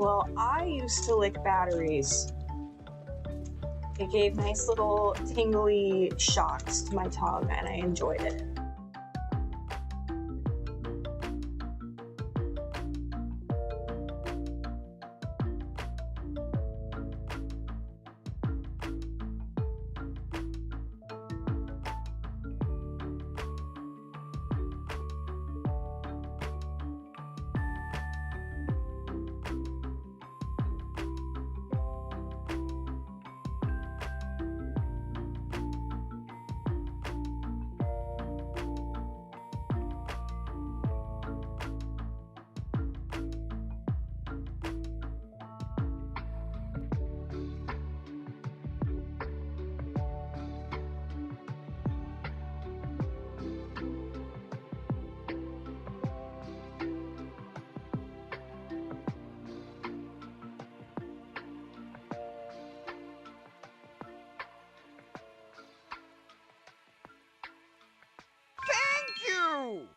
Well, I used to lick batteries. It gave nice little tingly shocks to my tongue, and I enjoyed it. Thank you!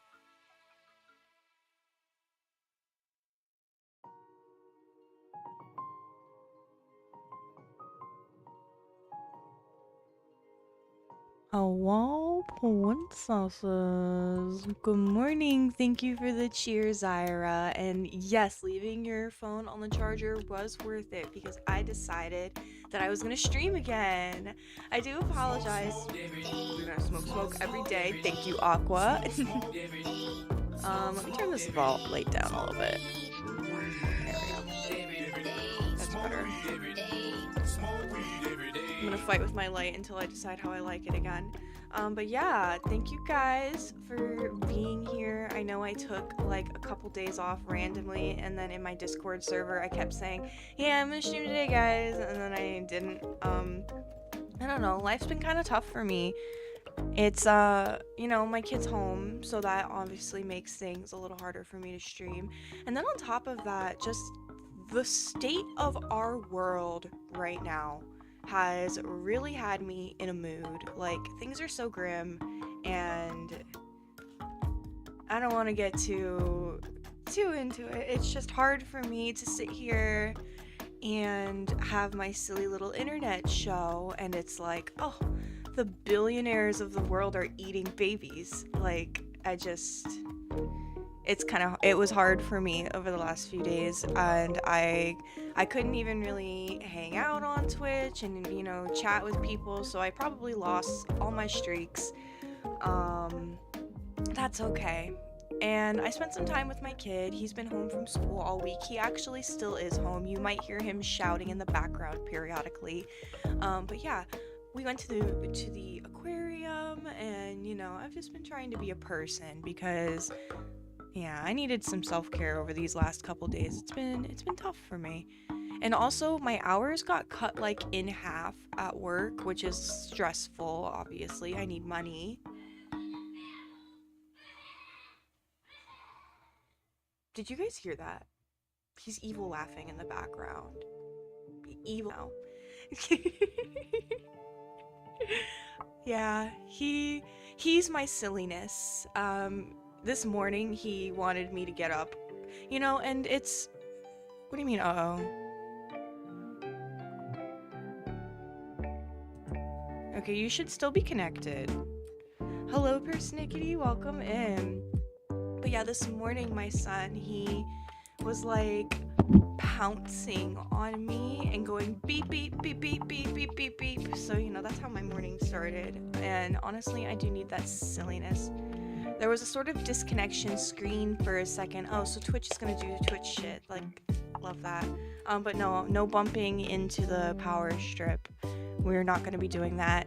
Hello, princesses. Good morning. Thank you for the cheers, Zyra. And yes, leaving your phone on the charger was worth it because I decided that I was gonna stream again. I do apologize. We're gonna smoke every day. Thank you, Aqua. Let me turn this light down a little bit. There we go. That's better. I'm gonna fight with my light until I decide how I like it again. But yeah, thank you guys for being here. I know I took like a couple days off randomly, and then in my Discord server I kept saying, yeah, I'm gonna stream today, guys, and then I didn't. I don't know, life's been kind of tough for me. It's you know, my kid's home, so that obviously makes things a little harder for me to stream. And then on top of that, just the state of our world right now has really had me in a mood. Like, things are so grim, and I don't want to get too into it. It's just hard for me to sit here and have my silly little internet show, and it's like, oh, the billionaires of the world are eating babies. Like, it was hard for me over the last few days, and I couldn't even really hang out on Twitch and, you know, chat with people, so I probably lost all my streaks. That's okay. And I spent some time with my kid. He's been home from school all week. He actually still is home. You might hear him shouting in the background periodically. But yeah, we went to the aquarium, and, you know, I've just been trying to be a person because, yeah, I needed some self-care over these last couple days. It's been tough for me. And also, my hours got cut like in half at work, which is stressful, obviously. I need money. Did you guys hear that? He's evil laughing in the background. Evil. Yeah, he's my silliness. This morning he wanted me to get up, you know, and it's, what do you mean, uh-oh? Okay, you should still be connected. Hello, Persnickety, welcome in. But yeah, this morning my son, he was like pouncing on me and going beep beep beep beep beep beep beep beep. So, you know, that's how my morning started. And honestly, I do need that silliness. There was a sort of disconnection screen for a second. Oh, so Twitch is gonna do Twitch shit. Like, love that. But no bumping into the power strip. We're not gonna be doing that.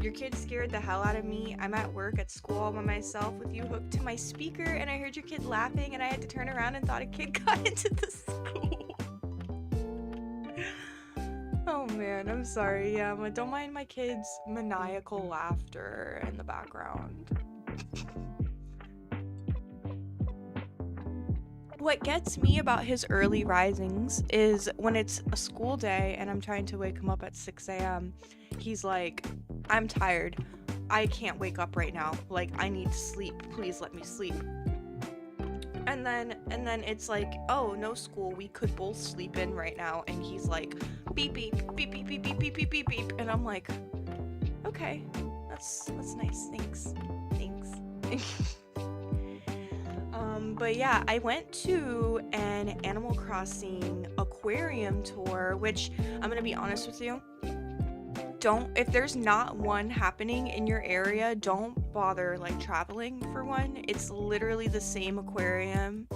Your kid scared the hell out of me. I'm at work at school all by myself with you hooked to my speaker, and I heard your kid laughing, and I had to turn around and thought a kid got into the school. Oh man, I'm sorry. Yeah, but don't mind my kid's maniacal laughter in the background. What gets me about his early risings is when it's a school day and I'm trying to wake him up at 6 a.m. He's like, I'm tired. I can't wake up right now. Like, I need to sleep. Please let me sleep. And And then it's like, oh, no school, we could both sleep in right now. And he's like, beep beep beep beep beep beep beep beep beep beep. And I'm like, okay, that's nice. Thanks. But yeah, I went to an Animal Crossing aquarium tour, which I'm gonna be honest with you, if there's not one happening in your area, don't bother like traveling for one. It's literally the same aquarium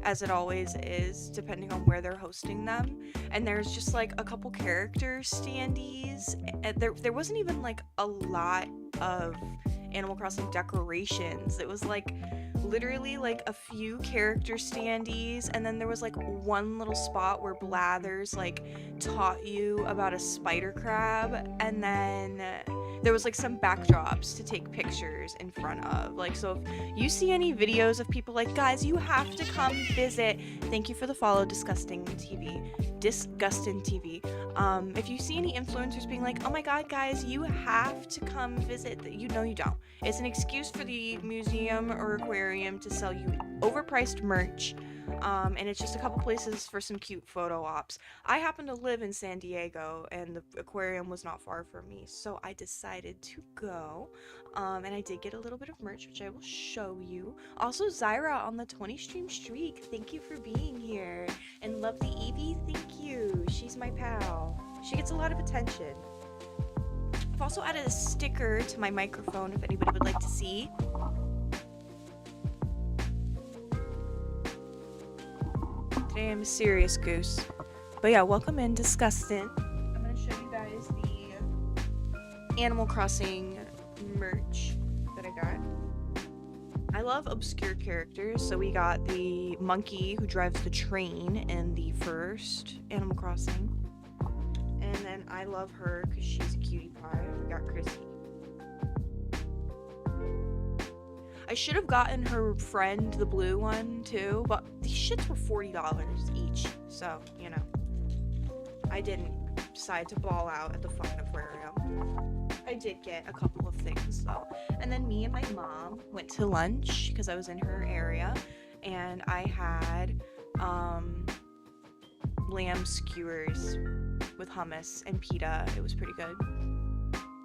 as it always is, depending on where they're hosting them. And there's just like a couple character standees. There wasn't even like a lot of Animal Crossing decorations. It was like literally like a few character standees, and then there was like one little spot where Blathers like taught you about a spider crab, and then there was like some backdrops to take pictures in front of. Like, so if you see any videos of people like, guys, you have to come visit, thank you for the follow, Disgusting TV. If you see any influencers being like, oh my god, guys, you have to come visit, you know you don't. It's an excuse for the museum or aquarium to sell you overpriced merch, and it's just a couple places for some cute photo ops. I happen to live in San Diego, and the aquarium was not far from me, so I decided to go, and I did get a little bit of merch, which I will show you. Also, Zyra on the 20 stream streak, thank you for being here. And Lovely Evie, thank you. She's my pal. She gets a lot of attention. I've also added a sticker to my microphone if anybody would like to see. Today I'm a serious goose. But yeah, welcome in, Disgusting. I'm gonna show you guys the Animal Crossing merch that I got. I love obscure characters, so we got the monkey who drives the train in the first Animal Crossing. And then I love her because she's a cutie pie. We got Chrissy. I should have gotten her friend, the blue one, too, but these shits were $40 each, so, you know. I didn't decide to ball out at the fucking aquarium. I did get a couple of things, though. And then me and my mom went to lunch, because I was in her area, and I had, lamb skewers with hummus and pita. It was pretty good.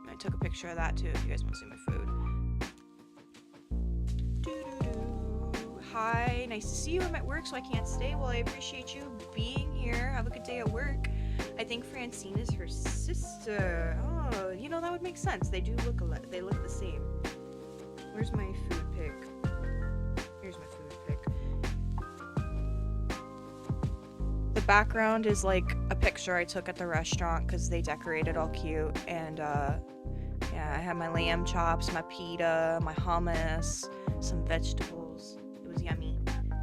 I took a picture of that, too, if you guys want to see my food. Hi, nice to see you. I'm at work, so I can't stay. Well, I appreciate you being here. Have a good day at work. I think Francine is her sister. Oh, you know, that would make sense. They do look alike. They look the same. Where's my food pic? Here's my food pic. The background is like a picture I took at the restaurant because they decorated all cute. And yeah, I had my lamb chops, my pita, my hummus, some vegetables. It was yummy.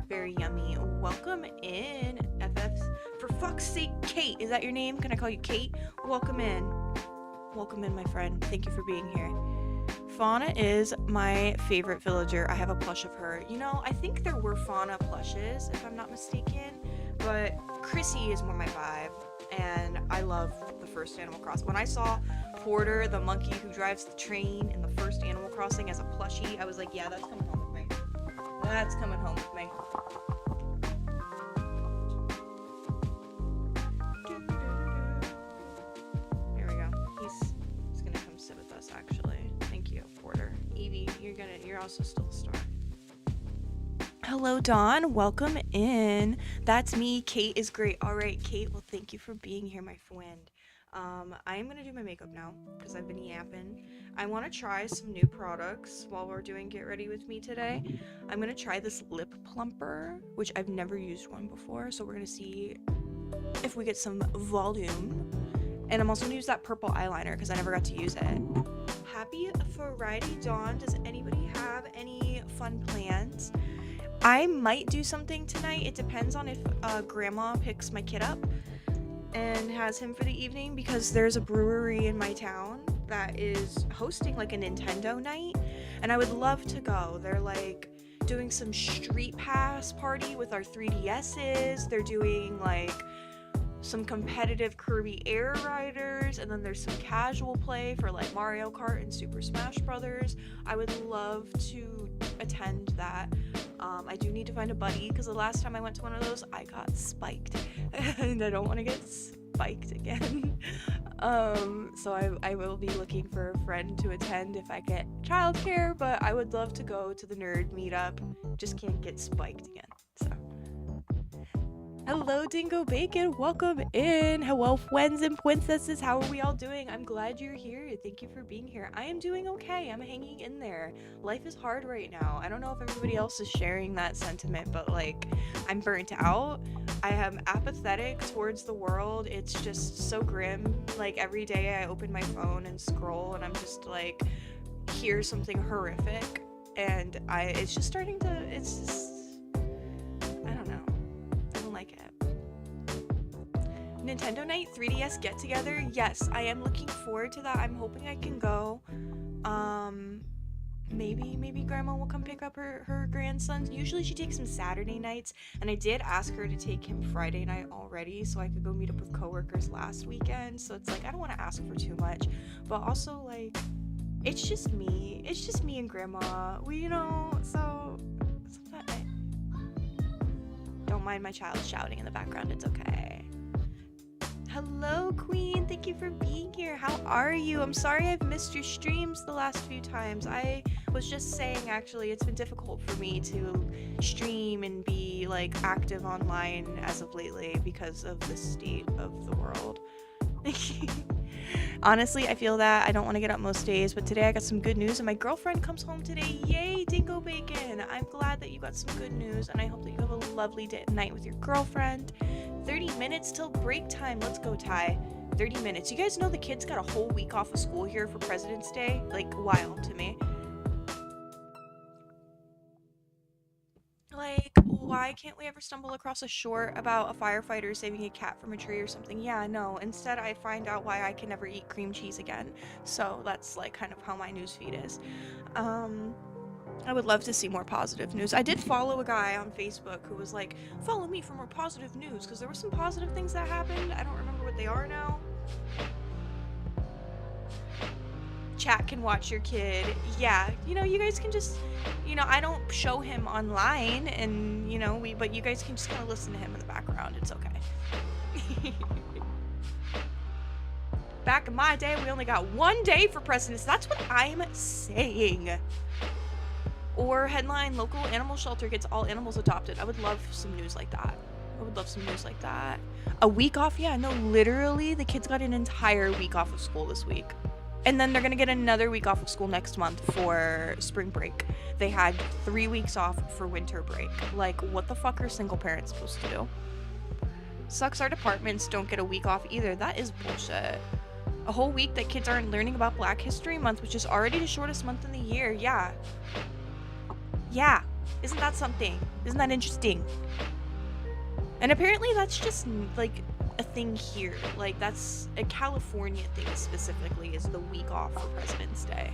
Very yummy. Welcome in, FF. For fuck's sake, Kate. Is that your name? Can I call you Kate? Welcome in. Welcome in, my friend. Thank you for being here. Fauna is my favorite villager. I have a plush of her. You know, I think there were Fauna plushes, if I'm not mistaken, but Chrissy is more my vibe, and I love the first Animal Crossing. When I saw Porter, the monkey who drives the train in the first Animal Crossing as a plushie, I was like, yeah, that's coming home with me. That's coming home with me. Here we go. He's gonna come sit with us, actually. Thank you, Porter. Evie, you're also still a star. Hello, Dawn. Welcome in. That's me. Kate is great. All right, Kate. Well, thank you for being here, my friend. I'm gonna do my makeup now because I've been yapping. I want to try some new products while we're doing Get Ready With Me today. I'm gonna try this lip plumper, which I've never used one before, so we're gonna see if we get some volume. And I'm also gonna use that purple eyeliner because I never got to use it. Happy Friday, Dawn. Does anybody have any fun plans? I might do something tonight. It depends on if Grandma picks my kid up and has him for the evening, because there's a brewery in my town that is hosting like a Nintendo night, and I would love to go. They're like doing some street pass party with our 3DSs. They're doing like some competitive Kirby Air Riders, and then there's some casual play for like Mario Kart and Super Smash Brothers. I would love to attend that. I do need to find a buddy because the last time I went to one of those, I got spiked, and I don't want to get spiked again. So I will be looking for a friend to attend if I get childcare, but I would love to go to the nerd meetup. Just can't get spiked again. So. Hello, Dingo Bacon. Welcome in. Hello, friends and princesses. How are we all doing? I'm glad you're here. Thank you for being here. I am doing okay. I'm hanging in there. Life is hard right now. I don't know if everybody else is sharing that sentiment, but like, I'm burnt out. I am apathetic towards the world. It's just so grim. Like, every day I open my phone and scroll, and I'm just like, here's something horrific. And it's just starting to, it's just, I don't know. Like it. Nintendo Night 3DS get together. Yes, I am looking forward to that. I'm hoping I can go. Maybe grandma will come pick up her grandson. Usually she takes him Saturday nights, and I did ask her to take him Friday night already so I could go meet up with coworkers last weekend. So it's like, I don't want to ask for too much, but also like, it's just me and grandma. So sometimes don't mind my child shouting in the background, it's okay. Hello, Queen. Thank you for being here. How are you? I'm sorry I've missed your streams the last few times. I was just saying, actually, it's been difficult for me to stream and be like active online as of lately because of the state of the world. Honestly, I feel that. I don't want to get up most days, but today I got some good news, and my girlfriend comes home today. Yay, Dingo Bacon! I'm glad that you got some good news, and I hope that you have a lovely night with your girlfriend. 30 minutes till break time. Let's go, Ty. 30 minutes. You guys know the kids got a whole week off of school here for President's Day? Like, wild to me. Like, why can't we ever stumble across a short about a firefighter saving a cat from a tree or something? Yeah, no. Instead, I find out why I can never eat cream cheese again. So that's like kind of how my newsfeed is. I would love to see more positive news. I did follow a guy on Facebook who was like, follow me for more positive news, because there were some positive things that happened. I don't remember what they are now. Chat can watch your kid. Yeah, you guys can just, I don't show him online, and but you guys can just kind of listen to him in the background. It's okay. Back in my day, we only got one day for presidents. That's what I'm saying. Or headline, local animal shelter gets all animals adopted. I would love some news like that. A week off? Yeah, no, literally, the kids got an entire week off of school this week. And then they're gonna get another week off of school next month for spring break. They had 3 weeks off for winter break. Like, what the fuck are single parents supposed to do? Sucks our departments don't get a week off either. That is bullshit. A whole week that kids aren't learning about Black History Month, which is already the shortest month in the year. Yeah. Isn't that something? Isn't that interesting? And apparently that's just like a thing here. Like, that's a California thing specifically, is the week off for President's Day.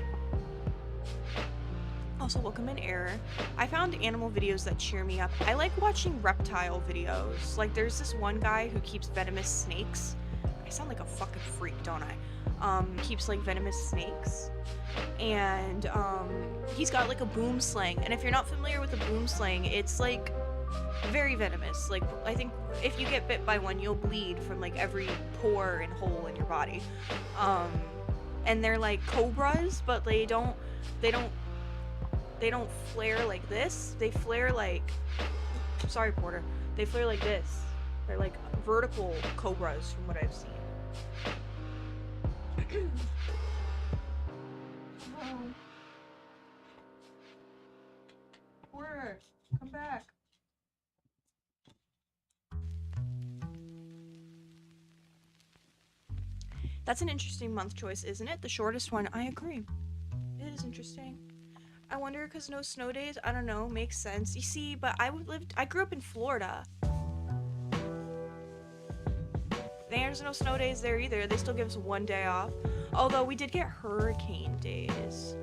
Also, welcome in Error. I found animal videos that cheer me up. I like watching reptile videos. Like, there's this one guy who keeps venomous snakes. I sound like a fucking freak, don't I? Keeps like venomous snakes. And he's got like a boom slang. And if you're not familiar with a boom slang, it's like very venomous. Like, I think if you get bit by one, you'll bleed from like every pore and hole in your body. And they're like cobras, but they don't flare like this. They flare like, sorry, Porter. They flare like this. They're like vertical cobras from what I've seen. Porter, come back. That's an interesting month choice, isn't it? The shortest one. I agree. It is interesting. I wonder, because no snow days, I don't know, makes sense. You see, but I grew up in Florida. There's no snow days there either. They still give us one day off. Although we did get hurricane days.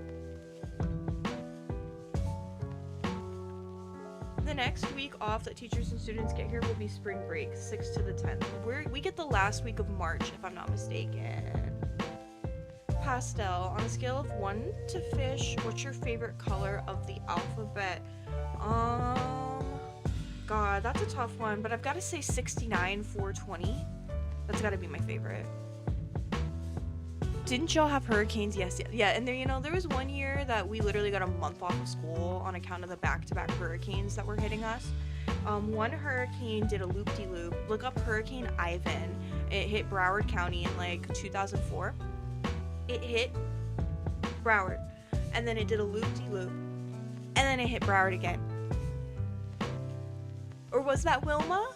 The next week off that teachers and students get here will be spring break, 6th to the 10th. We get the last week of March, if I'm not mistaken. Pastel, on a scale of 1 to fish, what's your favorite color of the alphabet? God, that's a tough one, but I've got to say 69 420. That's got to be my favorite. Didn't y'all have hurricanes? Yes, yeah. And there, there was one year that we literally got a month off of school on account of the back-to-back hurricanes that were hitting us. One hurricane did a loop-de-loop. Look up Hurricane Ivan. It hit Broward County in like 2004. It hit Broward, and then it did a loop-de-loop, and then it hit Broward again. Or was that Wilma?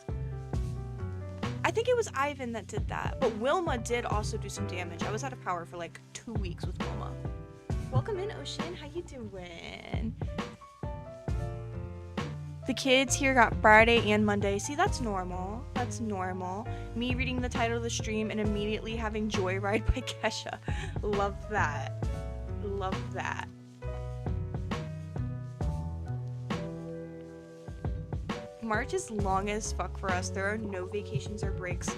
I think it was Ivan that did that, but Wilma did also do some damage. I was out of power for like 2 weeks with Wilma. Welcome in, Ocean. How you doing? The kids here got Friday and Monday. See, that's normal. That's normal. Me reading the title of the stream and immediately having Joyride by Kesha. Love that. Love that. March is long as fuck for us. There are no vacations or breaks.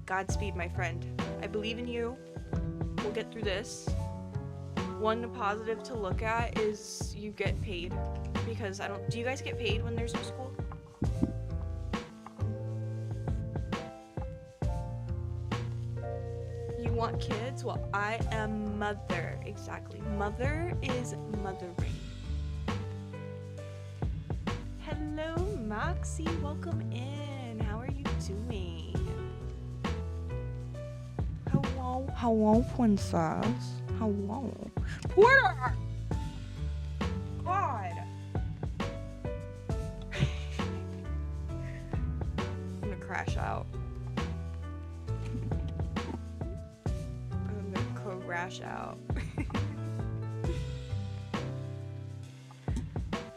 Godspeed, my friend. I believe in you. We'll get through this. One positive to look at is you get paid. Because do you guys get paid when there's no school? You want kids? Well, I am mother. Exactly. Mother is mothering. Hello, Moxie. Welcome in. How are you doing? Hello, princess. Hello. Porter! God. I'm gonna crash out. I'm gonna crash out.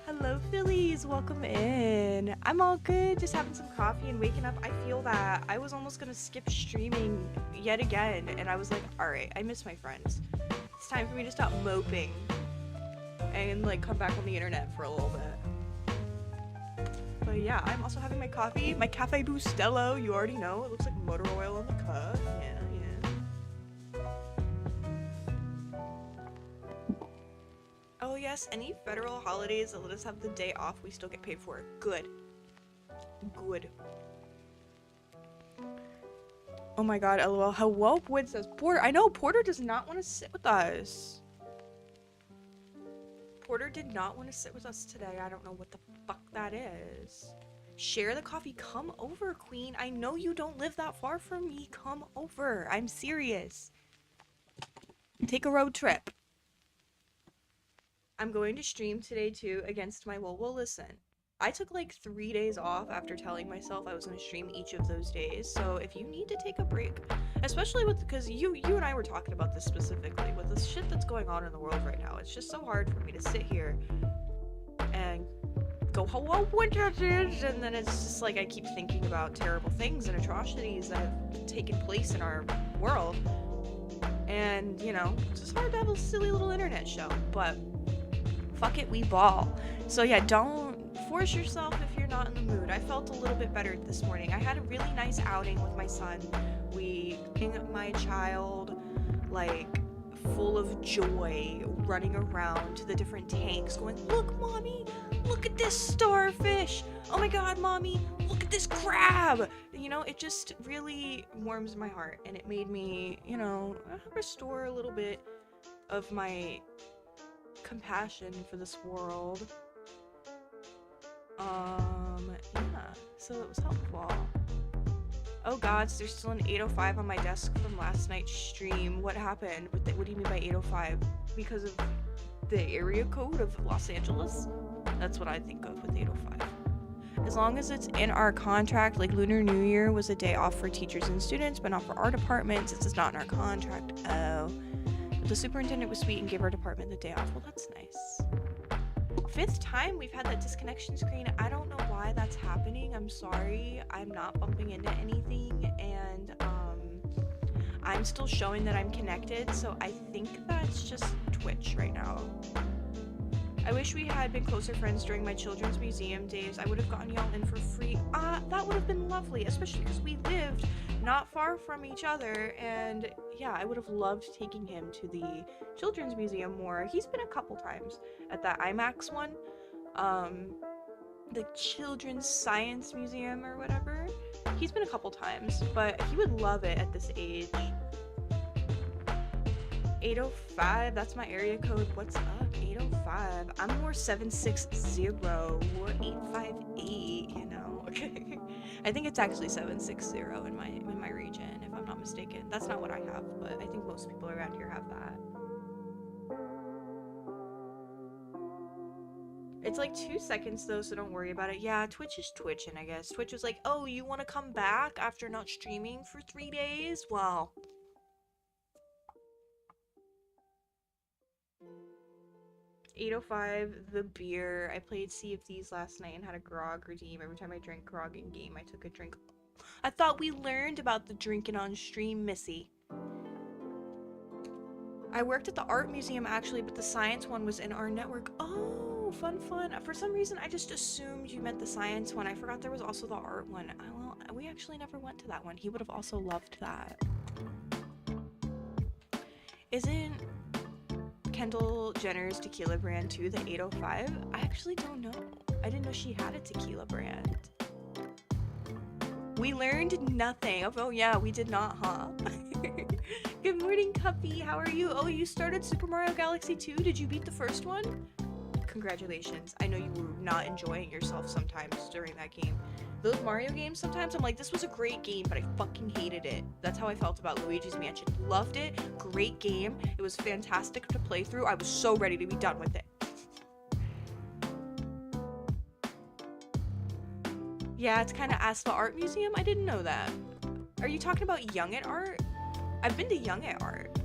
Hello, Phillies. Welcome in. I'm all good. Just having some coffee and waking up. I feel that. I was almost gonna skip streaming yet again, and I was like, alright, I miss my friends. It's time for me to stop moping and like come back on the internet for a little bit. But yeah, I'm also having my coffee, my Cafe Bustelo. You already know. It looks like motor oil on the cup. Yeah. Oh yes, any federal holidays that let us have the day off, we still get paid for it. Good. Good. Oh my god, lol. Hello, Wood says Porter. I know, Porter does not want to sit with us. Porter did not want to sit with us today. I don't know what the fuck that is. Share the coffee. Come over, Queen. I know you don't live that far from me. Come over. I'm serious. Take a road trip. I'm going to stream today too against my will. Well, listen. I took like 3 days off after telling myself I was going to stream each of those days. So if you need to take a break, especially because you and I were talking about this specifically with the shit that's going on in the world right now, it's just so hard for me to sit here and go, hello, witches, and then it's just like I keep thinking about terrible things and atrocities that have taken place in our world. And, it's just hard to have a silly little internet show, but fuck it, we ball. So yeah, don't force yourself if you're not in the mood. I felt a little bit better this morning. I had a really nice outing with my son. My child, like, full of joy, running around to the different tanks, going, look, mommy, look at this starfish. Oh my god, mommy, look at this crab. It just really warms my heart, and it made me, restore a little bit of my compassion for this world. Yeah, so it was helpful. Oh gods, there's still an 805 on my desk from last night's stream. What happened? What do you mean by 805? Because of the area code of Los Angeles? That's what I think of with 805. As long as it's in our contract, like Lunar New Year was a day off for teachers and students, but not for our department since it's not in our contract. Oh. But the superintendent was sweet and gave our department the day off. Well, that's nice. 5th time we've had that disconnection screen. I don't know why that's happening. I'm sorry. I'm not bumping into anything, and I'm still showing that I'm connected, so I think that's just Twitch right now. I wish we had been closer friends during my children's museum days. I would have gotten y'all in for free. That would have been lovely, especially because we lived not far from each other, and yeah, I would have loved taking him to the children's museum more. He's been a couple times at that IMAX one, the Children's Science Museum or whatever. He's been a couple times, but he would love it at this age. 805, that's my area code. What's up, 805? I'm more 760 or 858, you know. Okay. I think it's actually 760 in my region, if I'm not mistaken. That's not what I have, but I think most people around here have that. It's like 2 seconds though, so don't worry about it. Yeah, Twitch is twitching, I guess. Twitch was like, oh, you want to come back after not streaming for 3 days? Well, 805, the beer. I played Sea of Thieves last night and had a grog redeem. Every time I drank grog in game, I took a drink. I thought we learned about the drinking on stream, Missy. I worked at the art museum actually, but the science one was in our network. Oh, fun. For some reason, I just assumed you meant the science one. I forgot there was also the art one. Well, we actually never went to that one. He would have also loved that. Isn't Kendall Jenner's tequila brand too the 805? I actually don't know. I didn't know she had a tequila brand. We learned nothing. Oh yeah, we did not, huh? Good morning, Cuppy. How are you? Oh, you started Super Mario Galaxy 2? Did you beat the first one? Congratulations. I know you were not enjoying yourself sometimes during that game. Those Mario games, sometimes I'm like, this was a great game, but I fucking hated it. That's how I felt about Luigi's Mansion. Loved it. Great game. It was fantastic to play through. I was so ready to be done with it. Yeah, it's kind of ass the art museum. I didn't know that. Are you talking about Young at Art? I've been to Young at Art.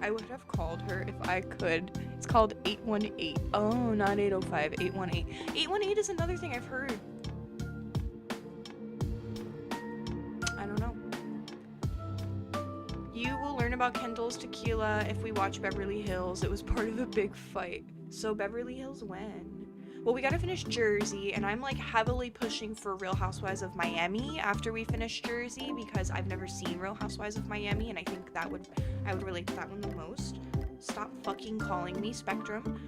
I would have called her if I could. It's called 818. Oh, not 805, 818. 818 is another thing I've heard. I don't know. You will learn about Kendall's tequila if we watch Beverly Hills. It was part of a big fight. So Beverly Hills when? Well, we gotta finish Jersey, and I'm like heavily pushing for Real Housewives of Miami after we finish Jersey because I've never seen Real Housewives of Miami, and I think I would relate to that one the most. Stop fucking calling me Spectrum.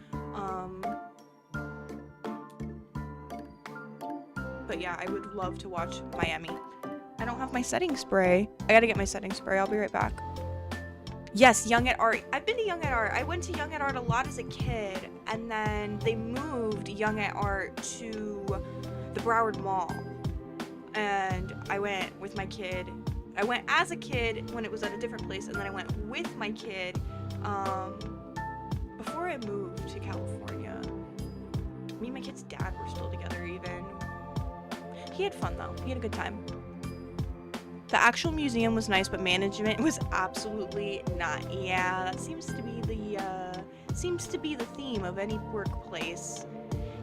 But yeah, I would love to watch Miami. I don't have my setting spray. I gotta get my setting spray. I'll be right back. Yes, Young at Art. I've been to Young at Art. I went to Young at Art a lot as a kid, and then they moved Young at Art to the Broward Mall. And I went with my kid. I went as a kid when it was at a different place, and then I went with my kid before I moved to California. Me and my kid's dad were still together even. He had fun though. He had a good time. The actual museum was nice, but management was absolutely not. Yeah, that seems to be the theme of any workplace.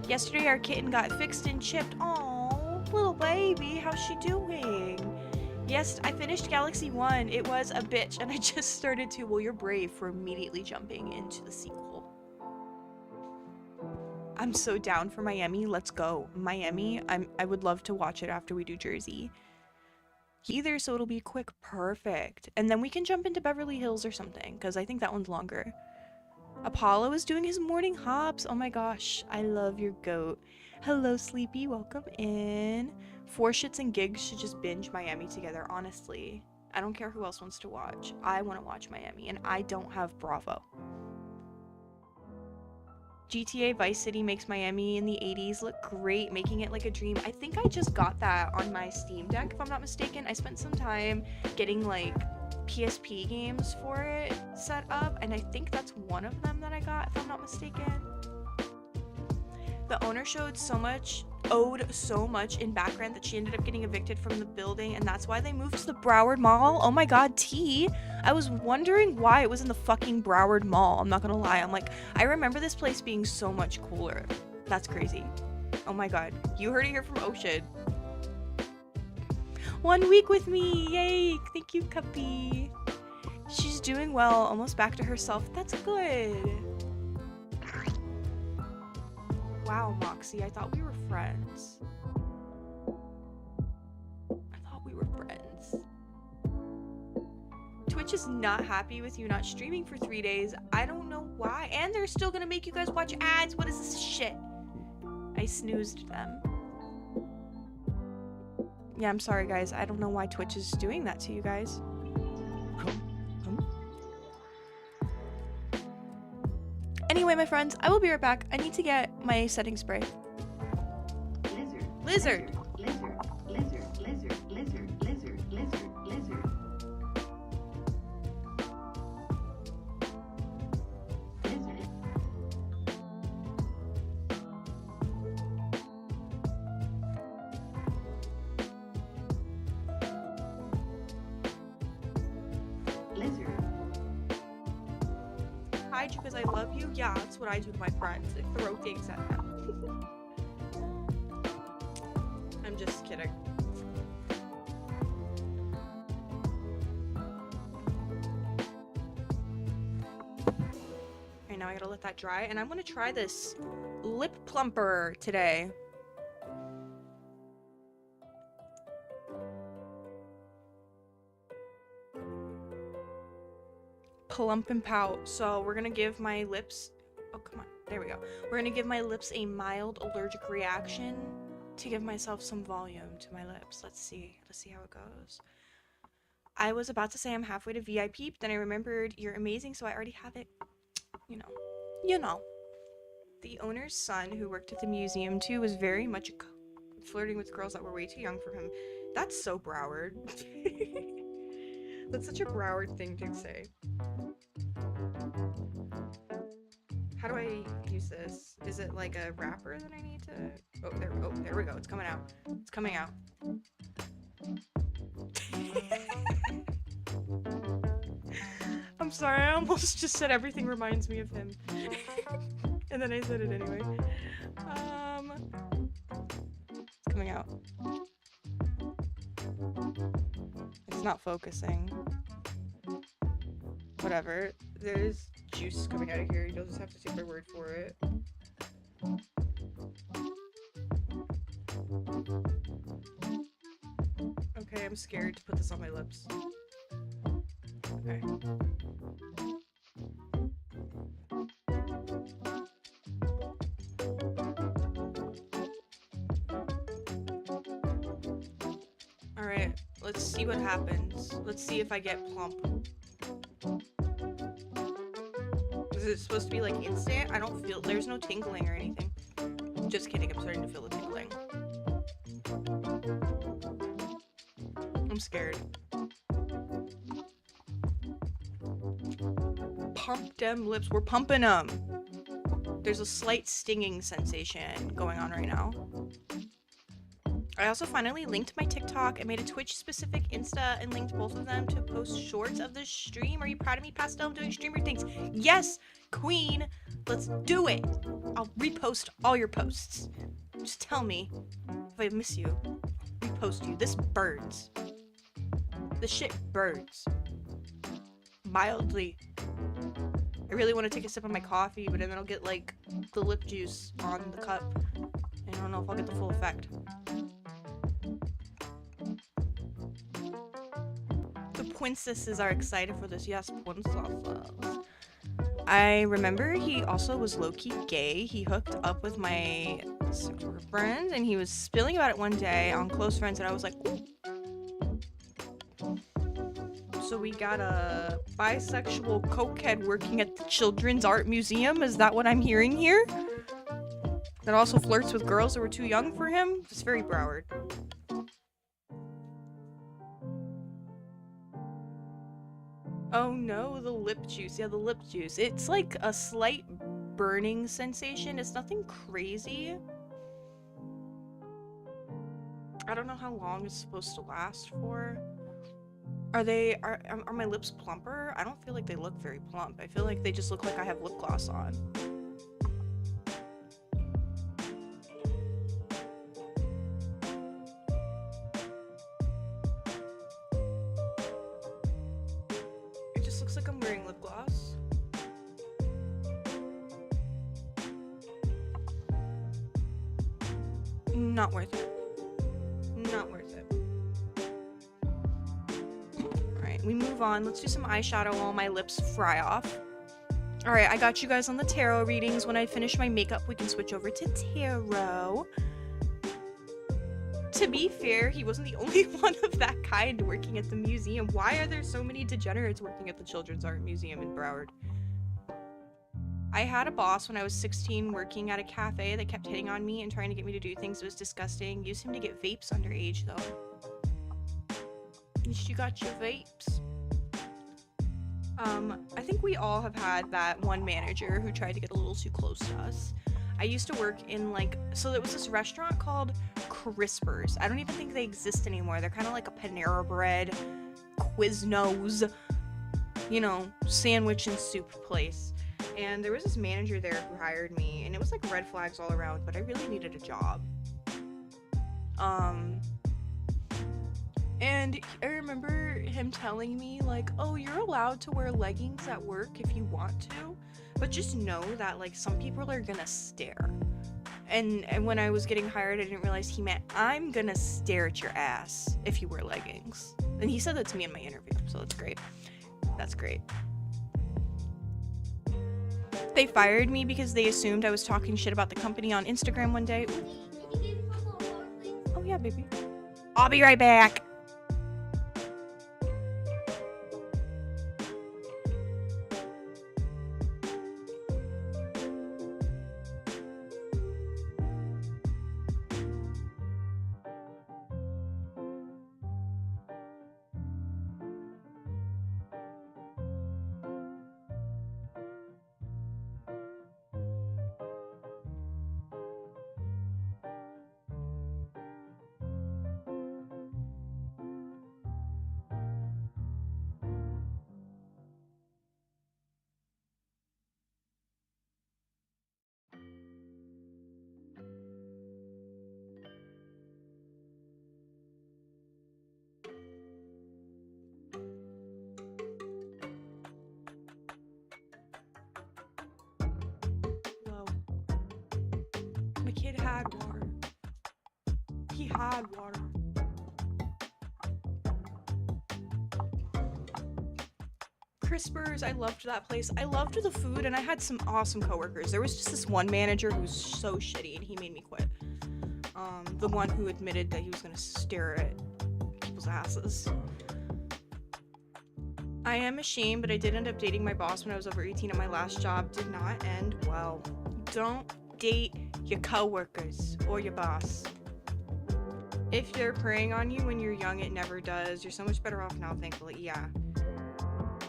Yesterday, our kitten got fixed and chipped. Aw, little baby, how's she doing? Yes, I finished Galaxy 1. It was a bitch, and I just started to. Well, you're brave for immediately jumping into the sequel. I'm so down for Miami. Let's go. Miami, I would love to watch it after we do Jersey. Either, so it'll be quick. Perfect. And then we can jump into Beverly Hills or something, because I think that one's longer. Apollo is doing his morning hops. Oh my gosh, I love your goat. Hello, Sleepy. Welcome in. 4 shits and gigs should just binge Miami together, honestly. I don't care who else wants to watch. I want to watch Miami, and I don't have Bravo. GTA Vice City makes Miami in the 80s look great, making it like a dream. I think I just got that on my Steam Deck, if I'm not mistaken. I spent some time getting like PSP games for it set up, and I think that's one of them that I got, if I'm not mistaken. The owner owed so much in background that she ended up getting evicted from the building, and that's why they moved to the Broward Mall. Oh my god, T. I was wondering why it was in the fucking Broward Mall. I'm not gonna lie. I'm like, I remember this place being so much cooler. That's crazy. Oh my god. You heard it here from Ocean. 1 week with me. Yay. Thank you, Cuppy. She's doing well. Almost back to herself. That's good. Wow, Moxie, I thought we were friends. Twitch is not happy with you not streaming for 3 days. I don't know Why? And they're still gonna make you guys watch ads. What is this shit? I snoozed them. Yeah, I'm sorry, guys. I don't know why Twitch is doing that to you guys. Anyway, my friends, I will be right back. I need to get my setting spray. Lizard. Hide you because I love you? Yeah, that's what I do to my friends. I throw things at them. I'm just kidding. Alright, now I gotta let that dry, and I'm gonna try this lip plumper today. Plump and pout. So we're gonna give my lips, oh come on, there we go. We're gonna give my lips a mild allergic reaction to give myself some volume to my lips. Let's see how it goes. I was about to say I'm halfway to VIP, but then I remembered you're amazing, so I already have it. You know. The owner's son, who worked at the museum too, was very much flirting with girls that were way too young for him. That's so Broward. That's such a Broward thing to say. How do I use this? Is it like a wrapper that I need to... Oh, there we go. It's coming out. It's coming out. I'm sorry, I almost just said everything reminds me of him. And then I said it anyway. It's coming out. It's not focusing. Whatever. There's juice coming out of here. You'll just have to take my word for it. Okay, I'm scared to put this on my lips. Okay. Alright, let's see what happens. Let's see if I get plump. Is it supposed to be like instant? I don't feel, there's no tingling or anything. Just kidding, I'm starting to feel the tingling. I'm scared. Pump them lips, we're pumping them. There's a slight stinging sensation going on right now. I also finally linked my TikTok. I made a Twitch specific Insta and linked both of them to post shorts of the stream. Are you proud of me, Pastel? I'm doing streamer things. Yes, queen. Let's do it. I'll repost all your posts. Just tell me if I miss you. Repost you. This burns. This shit burns. Mildly. I really want to take a sip of my coffee, but then I'll get like the lip juice on the cup. I don't know if I'll get the full effect. The princesses are excited for this. Yes, princesses. I remember he also was low-key gay. He hooked up with my sex worker friend, and he was spilling about it one day on Close Friends, and I was like, ooh. So we got a bisexual cokehead working at the Children's Art Museum. Is that what I'm hearing here? That also flirts with girls that were too young for him? It's very Broward. Oh no, the lip juice. Yeah, the lip juice. It's like a slight burning sensation. It's nothing crazy. I don't know how long it's supposed to last for. Are my lips plumper? I don't feel like they look very plump. I feel like they just look like I have lip gloss on. It just looks like I'm wearing lip gloss. Not worth it. Not worth it. Alright, we move on. Let's do some eyeshadow while my lips fry off. All right, I got you guys on the tarot readings. When I finish my makeup, we can switch over to tarot. To be fair, he wasn't the only one of that kind working at the museum. Why are there so many degenerates working at the Children's Art Museum in Broward? I had a boss when I was 16 working at a cafe that kept hitting on me and trying to get me to do things. It was disgusting. Used him to get vapes underage, though. At least you got your vapes. I think we all have had that one manager who tried to get a little too close to us. I used to work in so there was this restaurant called Crispers. I don't even think they exist anymore. They're kind of like a Panera Bread, Quiznos, you know, sandwich and soup place. And there was this manager there who hired me, and it was like red flags all around, but I really needed a job. And I remember him telling me, like, oh, you're allowed to wear leggings at work if you want to, but just know that, like, some people are gonna stare. And when I was getting hired, I didn't realize he meant, I'm gonna stare at your ass if you wear leggings. And he said that to me in my interview, so that's great. That's great. They fired me because they assumed I was talking shit about the company on Instagram one day. Oh yeah, baby. I'll be right back. The kid had water. He had water. Crispers, I loved that place. I loved the food, and I had some awesome coworkers. There was just this one manager who was so shitty, and he made me quit. The one who admitted that he was gonna stare at people's asses. I am ashamed, but I did end up dating my boss when I was over 18, and my last job did not end well. Don't date your coworkers or your boss. If they're preying on you when you're young, it never does. You're so much better off now, thankfully. Yeah.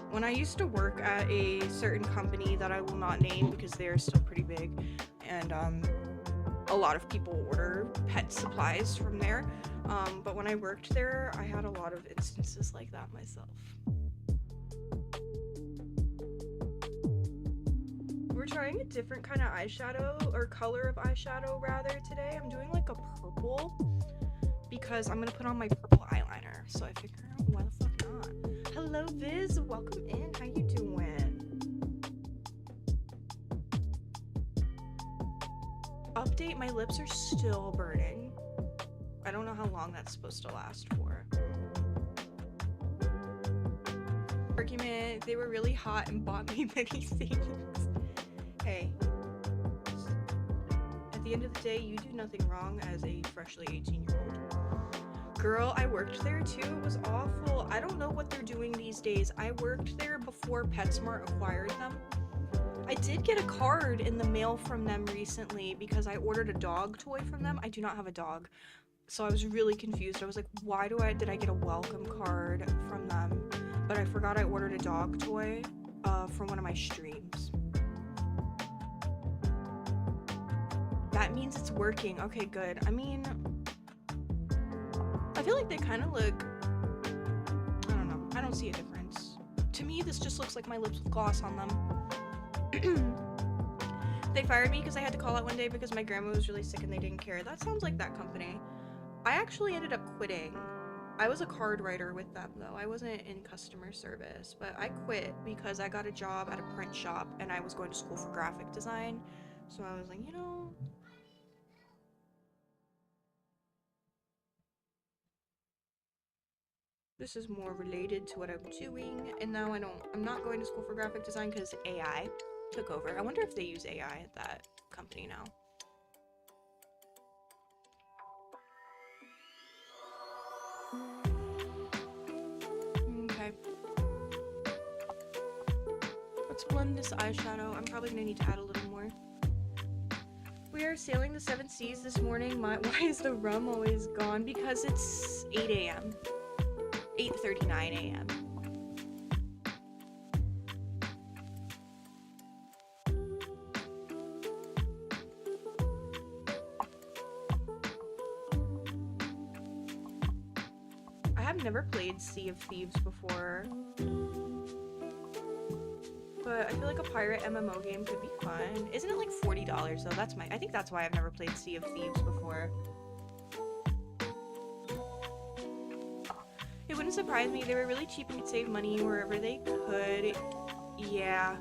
When I used to work at a certain company that I will not name because they are still pretty big, and a lot of people order pet supplies from there, but when I worked there, I had a lot of instances like that myself. We're trying a different kind of eyeshadow, or color of eyeshadow rather, today. I'm doing like a purple because I'm gonna put on my purple eyeliner, so I figure out why the fuck not. Hello Viz, welcome in, how you doing? Update, my lips are still burning. I don't know how long that's supposed to last for. Argument, they were really hot and bought me many things. Hey, at the end of the day, you do nothing wrong as a freshly 18-year-old. Girl, I worked there too. It was awful. I don't know what they're doing these days. I worked there before PetSmart acquired them. I did get a card in the mail from them recently because I ordered a dog toy from them. I do not have a dog, so I was really confused. I was like, why did I get a welcome card from them? But I forgot I ordered a dog toy from one of my streams. That means it's working. Okay, good. I mean, I feel like they kind of look, I don't know. I don't see a difference. To me, this just looks like my lips with gloss on them. They fired me because I had to call out one day because my grandma was really sick and they didn't care. That sounds like that company. I actually ended up quitting. I was a card writer with them though. I wasn't in customer service, but I quit because I got a job at a print shop and I was going to school for graphic design. So I was like, you know, this is more related to what I'm doing, and now I'm not going to school for graphic design because AI. took over. I wonder if they use AI at that company now. Okay. Let's blend this eyeshadow. I'm probably gonna need to add a little more. We are sailing the 7 seas this morning. Why is the rum always gone? Because it's 8 a.m. 8:39 a.m. I have never played Sea of Thieves before, but I feel like a pirate MMO game could be fun. Isn't it like $40 though? I think that's why I've never played Sea of Thieves before. It wouldn't surprise me. They were really cheap and could save money wherever they could. Yeah.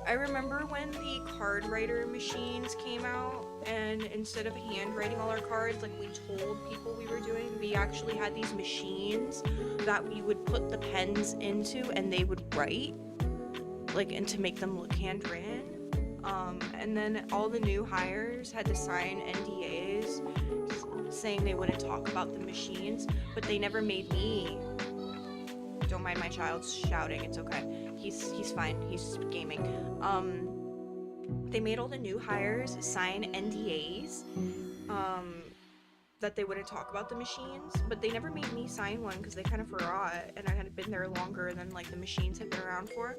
I remember when the card writer machines came out, and instead of handwriting all our cards like we told people we were doing, we actually had these machines that we would put the pens into and they would write, like, and to make them look handwritten. And then all the new hires had to sign NDAs saying they wouldn't talk about the machines, but they never made me. Don't mind my child's shouting, it's okay. He's fine, he's gaming. They made all the new hires sign NDAs, that they wouldn't talk about the machines, but they never made me sign one because they kind of forgot, and I had been there longer than like the machines had been around for.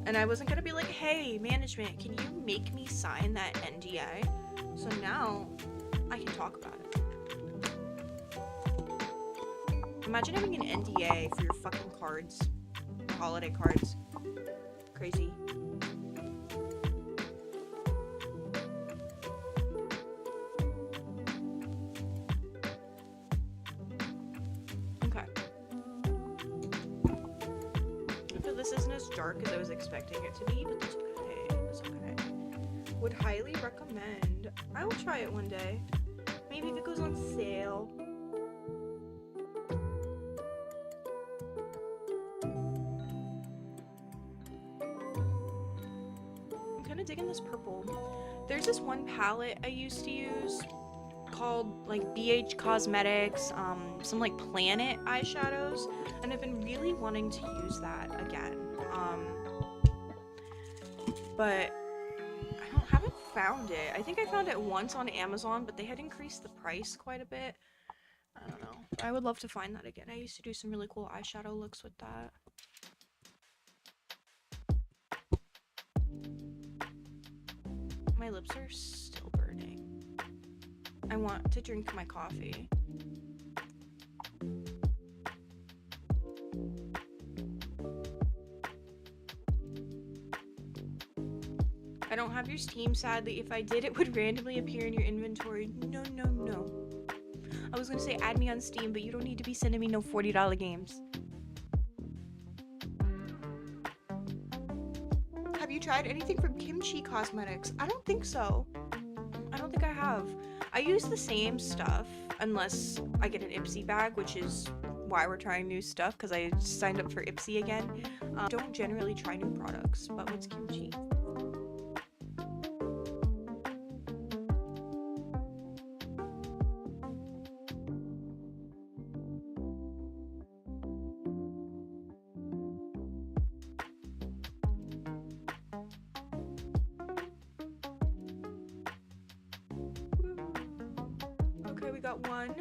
And I wasn't gonna be like, hey, management, can you make me sign that NDA? So now I can talk about it. Imagine having an NDA for your fucking cards, holiday cards. Crazy. Okay. I feel this isn't as dark as I was expecting it to be, but that's okay. That's okay. Would highly recommend. I will try it one day. Maybe if it goes on sale. Digging this purple. There's this one palette I used to use called like BH Cosmetics, some like Planet eyeshadows, and I've been really wanting to use that again. But haven't found it. I think I found it once on Amazon, but they had increased the price quite a bit. I don't know. I would love to find that again. I used to do some really cool eyeshadow looks with that. My lips are still burning. I want to drink my coffee. I don't have your Steam, sadly. If I did, it would randomly appear in your inventory. No, no, no. I was gonna say add me on Steam, but you don't need to be sending me no $40 games. Have you tried anything from Kimchi Cosmetics? I don't think so. I don't think I have. I use the same stuff unless I get an Ipsy bag, which is why we're trying new stuff, because I signed up for Ipsy again. Don't generally try new products, but what's Kimchi? Okay, we got one.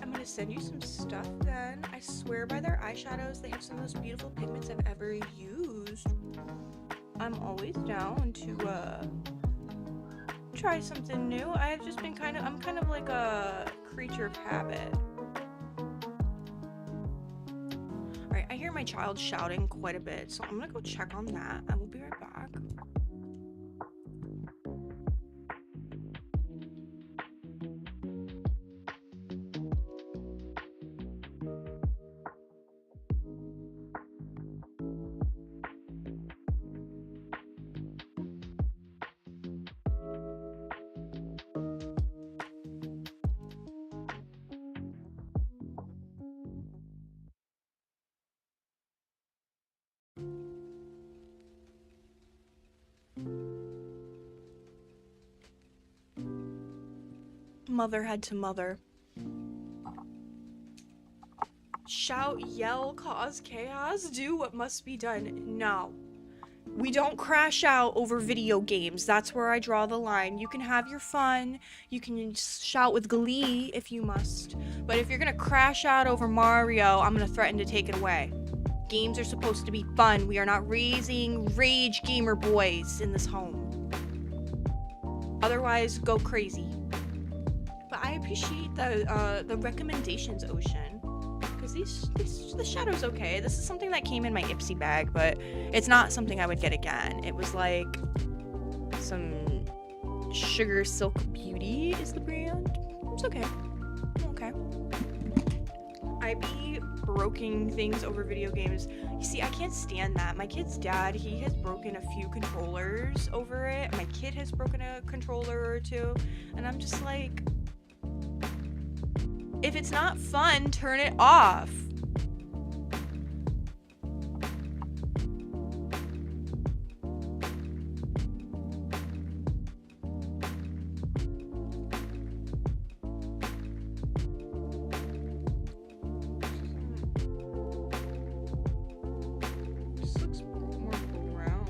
I'm gonna send you some stuff then. I swear by their eyeshadows, they have some of those beautiful pigments I've ever used. I'm always down to try something new. I've just been I'm kind of like a creature of habit. Alright, I hear my child shouting quite a bit, so I'm gonna go check on that. I will be right back. mother had to mother. Shout, yell, cause chaos, do what must be done. No. We don't crash out over video games. That's where I draw the line. You can have your fun. You can shout with glee if you must. But if you're gonna crash out over Mario, I'm gonna threaten to take it away. Games are supposed to be fun. We are not raising rage gamer boys in this home. Otherwise, go crazy. But I appreciate the recommendations, Ocean. Because the shadow's okay. This is something that came in my Ipsy bag, but it's not something I would get again. It was like some Sugar Silk Beauty is the brand. It's okay. Okay. I be broken things over video games. You see, I can't stand that. My kid's dad, he has broken a few controllers over it. My kid has broken a controller or two. And I'm just like, if it's not fun, turn it off. This looks more brown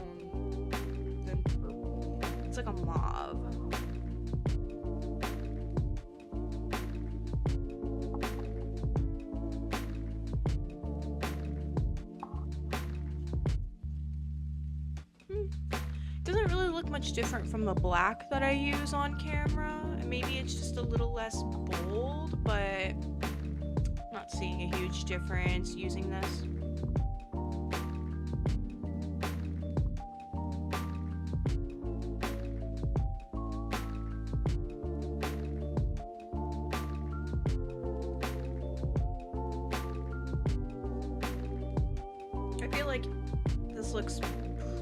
than purple. It's like a mauve. Doesn't really look much different from the black that I use on camera. Maybe it's just a little less bold, but I'm not seeing a huge difference using this. I feel like this looks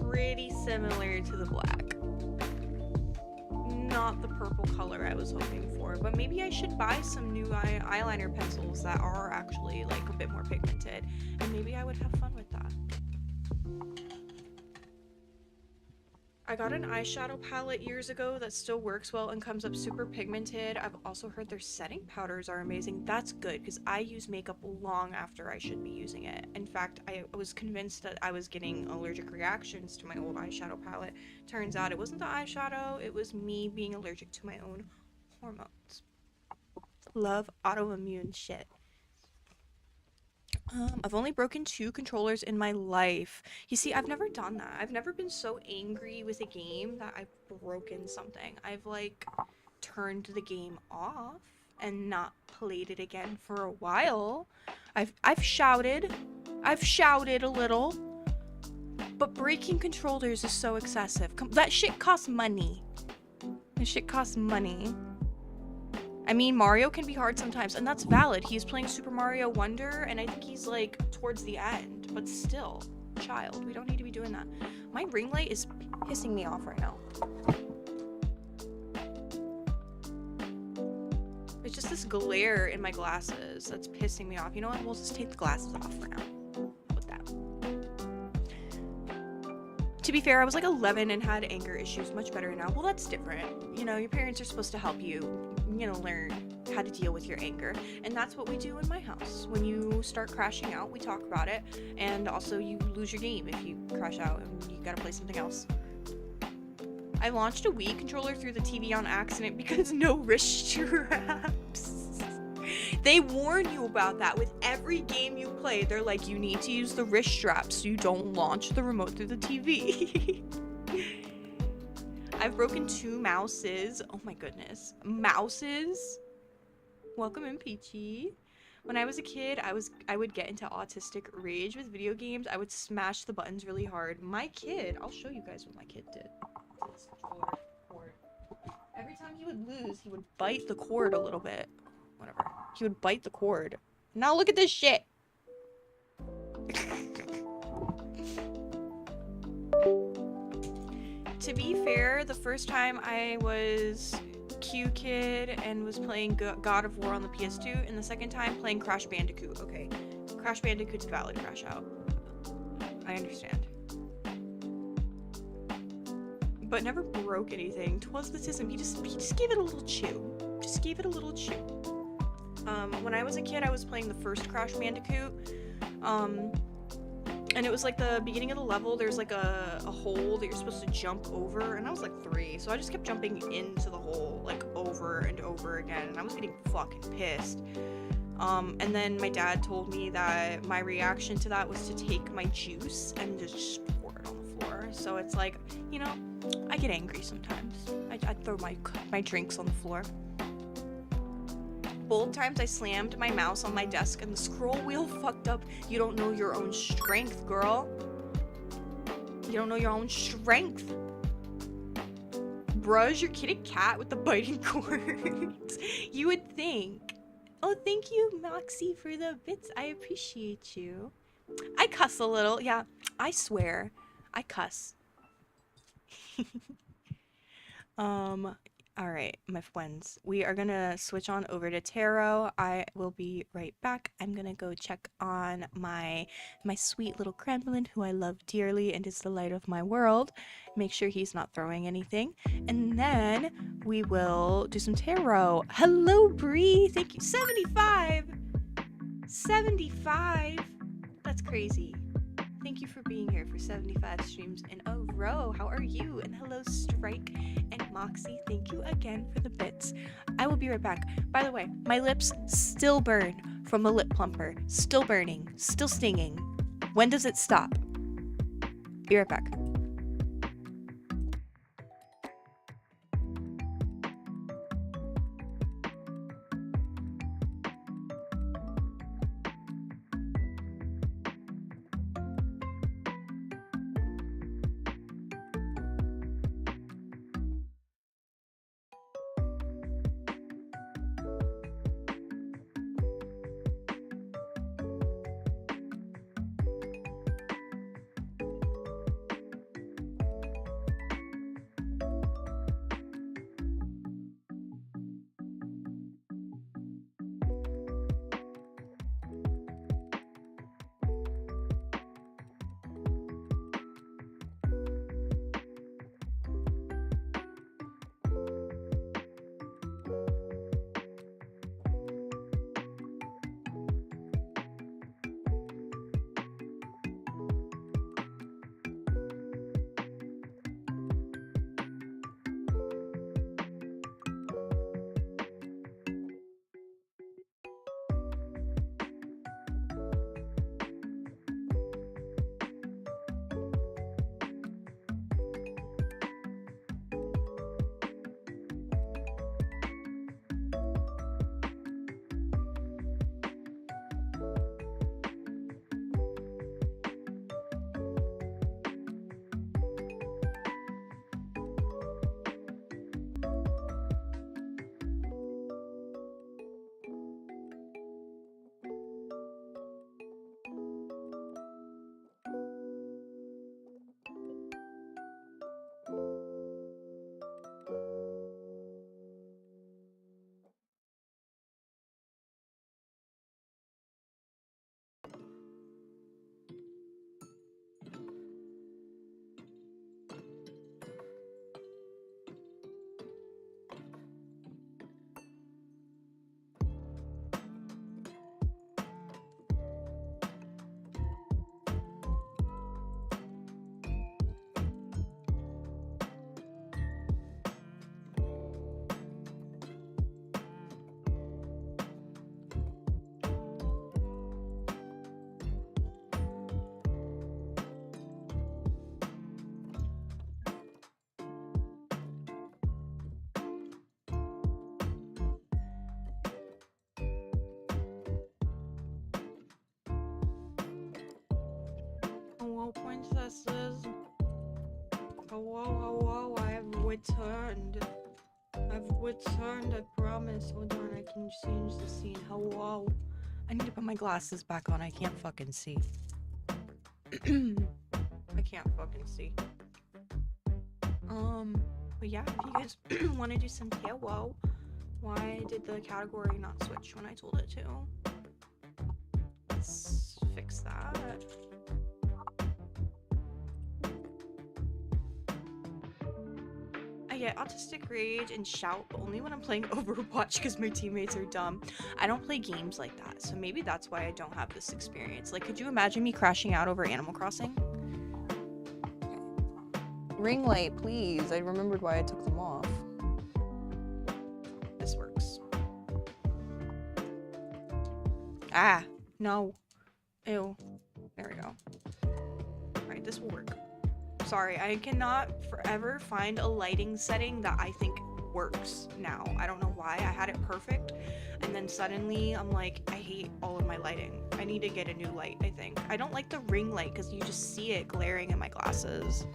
pretty similar to the black. Not the purple color I was hoping for, but maybe I should buy some new eyeliner pencils that are actually like a bit more pigmented, and maybe I would have fun with that. I got an eyeshadow palette years ago that still works well and comes up super pigmented. I've also heard their setting powders are amazing. That's good because I use makeup long after I should be using it. In fact, I was convinced that I was getting allergic reactions to my old eyeshadow palette. Turns out it wasn't the eyeshadow, it was me being allergic to my own hormones. Love autoimmune shit. I've only broken 2 controllers in my life. You see, I've never done that. I've never been so angry with a game that I've broken something. I've like turned the game off and not played it again for a while. I've shouted a little, but breaking controllers is so excessive. That shit costs money. That shit costs money. I mean, Mario can be hard sometimes, and that's valid. He's playing Super Mario Wonder, and I think he's, like, towards the end. But still, child, we don't need to be doing that. My ring light is pissing me off right now. It's just this glare in my glasses that's pissing me off. You know what? We'll just take the glasses off for now. With that. To be fair, I was like 11 and had anger issues. Much better now. Well, that's different. You know, your parents are supposed to help you, you know, learn how to deal with your anger. And that's what we do in my house. When you start crashing out, we talk about it. And also you lose your game if you crash out and you gotta play something else. I launched a Wii controller through the TV on accident because no wrist straps. They warn you about that with every game you play. They're like, you need to use the wrist straps so you don't launch the remote through the TV. I've broken 2 mouses. Oh my goodness. Mouses? Welcome in, Peachy. When I was a kid, I would get into autistic rage with video games. I would smash the buttons really hard. My kid, I'll show you guys what my kid did. This controller cord. Every time he would lose, he would bite the cord a little bit. Whatever. He would bite the cord. Now look at this shit. To be fair, the first time I was Q-Kid and was playing God of War on the PS2, and the second time playing Crash Bandicoot. Okay, Crash Bandicoot's valid crash out. I understand. But never broke anything. 'Twas the tism. He just gave it a little chew. just gave it a little chew. When I was a kid, I was playing the first Crash Bandicoot, and it was like the beginning of the level, there's like a hole that you're supposed to jump over, and I was like 3, so I just kept jumping into the hole like over and over again, and I was getting fucking pissed. And then my dad told me that my reaction to that was to take my juice and just pour it on the floor. So it's like, you know, I get angry sometimes. I throw my drinks on the floor. Both times I slammed my mouse on my desk and the scroll wheel fucked up. You don't know your own strength, girl. You don't know your own strength. Bruh, your kitty cat with the biting cords. You would think. Oh, thank you, Moxie, for the bits. I appreciate you. I cuss a little. Yeah, I swear. I cuss. Alright, my friends. We are gonna switch on over to tarot. I will be right back. I'm gonna go check on my sweet little gremlin, who I love dearly and is the light of my world. Make sure he's not throwing anything. And then we will do some tarot. Hello, Bree! Thank you. 75! 75! That's crazy. Thank you for being here for 75 streams in a row. How are you? And hello, Strike and Moxie. Thank you again for the bits. I will be right back. By the way, my lips still burn from a lip plumper. Still burning. Still stinging. When does it stop? Be right back. Hello, princesses. Hello, hello, I have returned. I've returned, I promise. Hold on, I can change the scene. Hello. I need to put my glasses back on. I can't fucking see. I can't fucking see. But yeah, if you guys want to do some tarot, why did the category not switch when I told it to? Let's fix that. get autistic rage and shout, but only when I'm playing Overwatch because my teammates are dumb. I don't play games like that, so maybe that's why I don't have this experience. Like, could you imagine me crashing out over Animal Crossing? Ring light, please. I remembered why I took them off. This works. Ah, no. Ew. There we go. Alright, this will work. Sorry, I cannot forever find a lighting setting that I think works now. I don't know why. I had it perfect, and then suddenly I'm like, I hate all of my lighting. I need to get a new light, I think. I don't like the ring light because you just see it glaring in my glasses.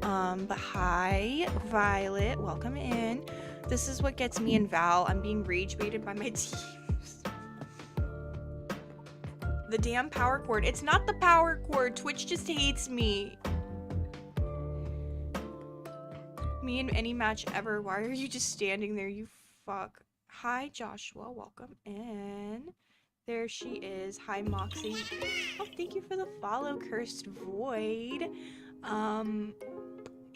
But hi, Violet. Welcome in. This is what gets me and Val. I'm being rage baited by my teams. The damn power cord. It's not the power cord. Twitch just hates me. Me in any match ever. Why are you just standing there, you fuck? Hi, Joshua. Welcome in. There she is. Hi, Moxie. Oh, thank you for the follow, Cursed Void.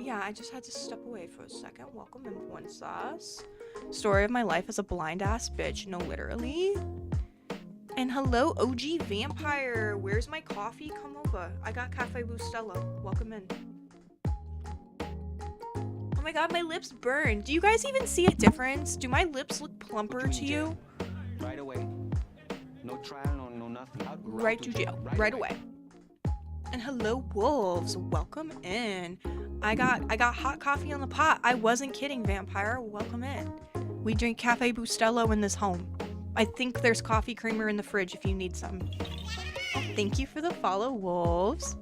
Yeah, I just had to step away for a second. Welcome in, Princess. Story of my life as a blind ass bitch. No, literally. And hello, OG Vampire. Where's my coffee? Come over. I got Cafe Bustelo. Welcome in. Oh my god, my lips burn. Do you guys even see a difference? Do my lips look plumper to you? Right away. No trial, no nothing. Right to jail. Right away. And hello, wolves. Welcome in. I got hot coffee on the pot. I wasn't kidding, Vampire. Welcome in. We drink Cafe Bustelo in this home. I think there's coffee creamer in the fridge if you need some. Thank you for the follow, wolves.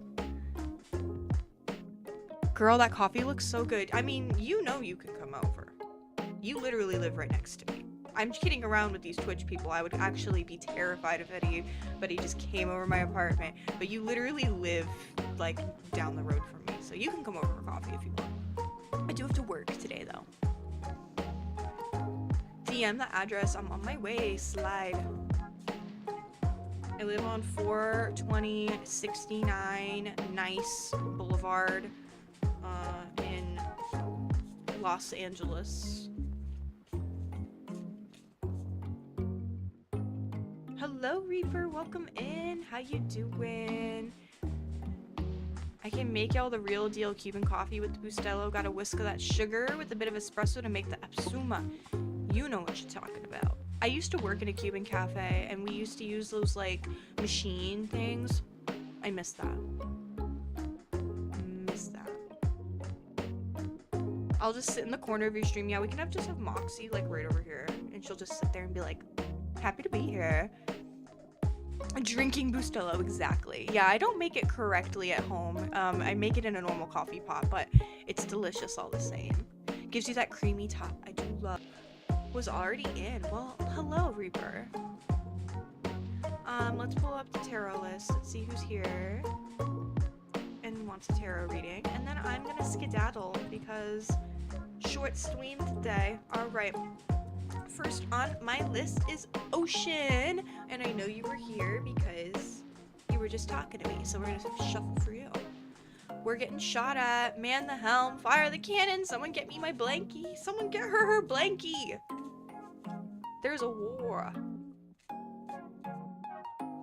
Girl, that coffee looks so good. I mean, you know you can come over. You literally live right next to me. I'm kidding around with these Twitch people. I would actually be terrified if anybody just came over my apartment. But you literally live, like, down the road from me. So you can come over for coffee if you want. I do have to work today, though. DM the address. I'm on my way. Slide. I live on 42069 Nice Boulevard in Los Angeles. Hello, Reaper. Welcome in. How you doing? I can make y'all the real deal Cuban coffee with the Bustelo. Got a whisk of that sugar with a bit of espresso to make the Epsuma. You know what you're talking about. I used to work in a Cuban cafe, and we used to use those, like, machine things. I miss that. I'll just sit in the corner of your stream. Yeah, we can just have Moxie, like, right over here. And she'll just sit there and be like, happy to be here. Drinking Bustelo, exactly. Yeah, I don't make it correctly at home. I make it in a normal coffee pot, but it's delicious all the same. Gives you that creamy top I do love. Was already in. Well, hello, Reaper. Let's pull up the tarot list. Let's see who's here and wants a tarot reading. And then I'm gonna skedaddle because short stweam today. Alright. First on my list is Ocean. And I know you were here because you were just talking to me. So we're gonna shuffle for you. We're getting shot at. Man the helm. Fire the cannon. Someone get me my blankie. Someone get her blankie. There's a war.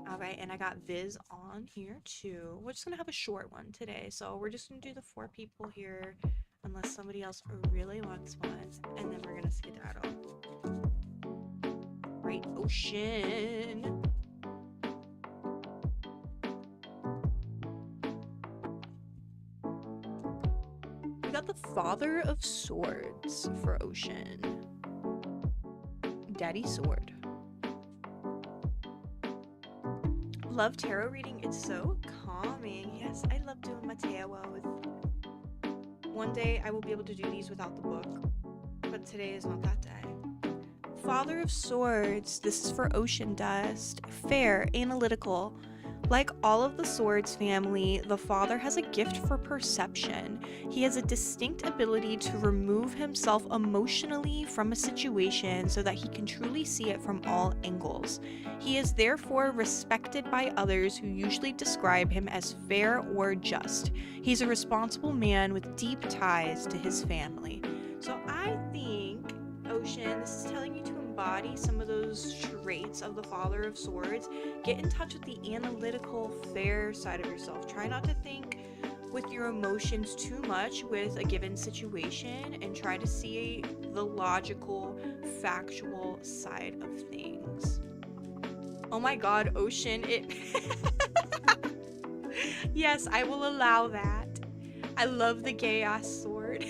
Alright, and I got Viz on here too. We're just gonna have a short one today. So we're just gonna do the 4 people here. Unless somebody else really wants one. And then we're gonna skedaddle. Right, Ocean. We got the Father of Swords for Ocean. Daddy Sword. Love tarot reading. It's so calming. Yes, I love doing my tarot. One day I will be able to do these without the book, but today is not that day. Father of Swords. This is for Ocean Dust. Fair, analytical. Like all of the Swords family, the Father has a gift for perception. He has a distinct ability to remove himself emotionally from a situation so that he can truly see it from all angles. He is therefore respected by others who usually describe him as fair or just. He's a responsible man with deep ties to his family. So emotion. This is telling you to embody some of those traits of the Father of Swords. Get in touch with the analytical, fair side of yourself. Try not to think with your emotions too much with a given situation, and try to see the logical, factual side of things. Oh my god, Ocean, it... Yes, I will allow that. I love the gay-ass sword.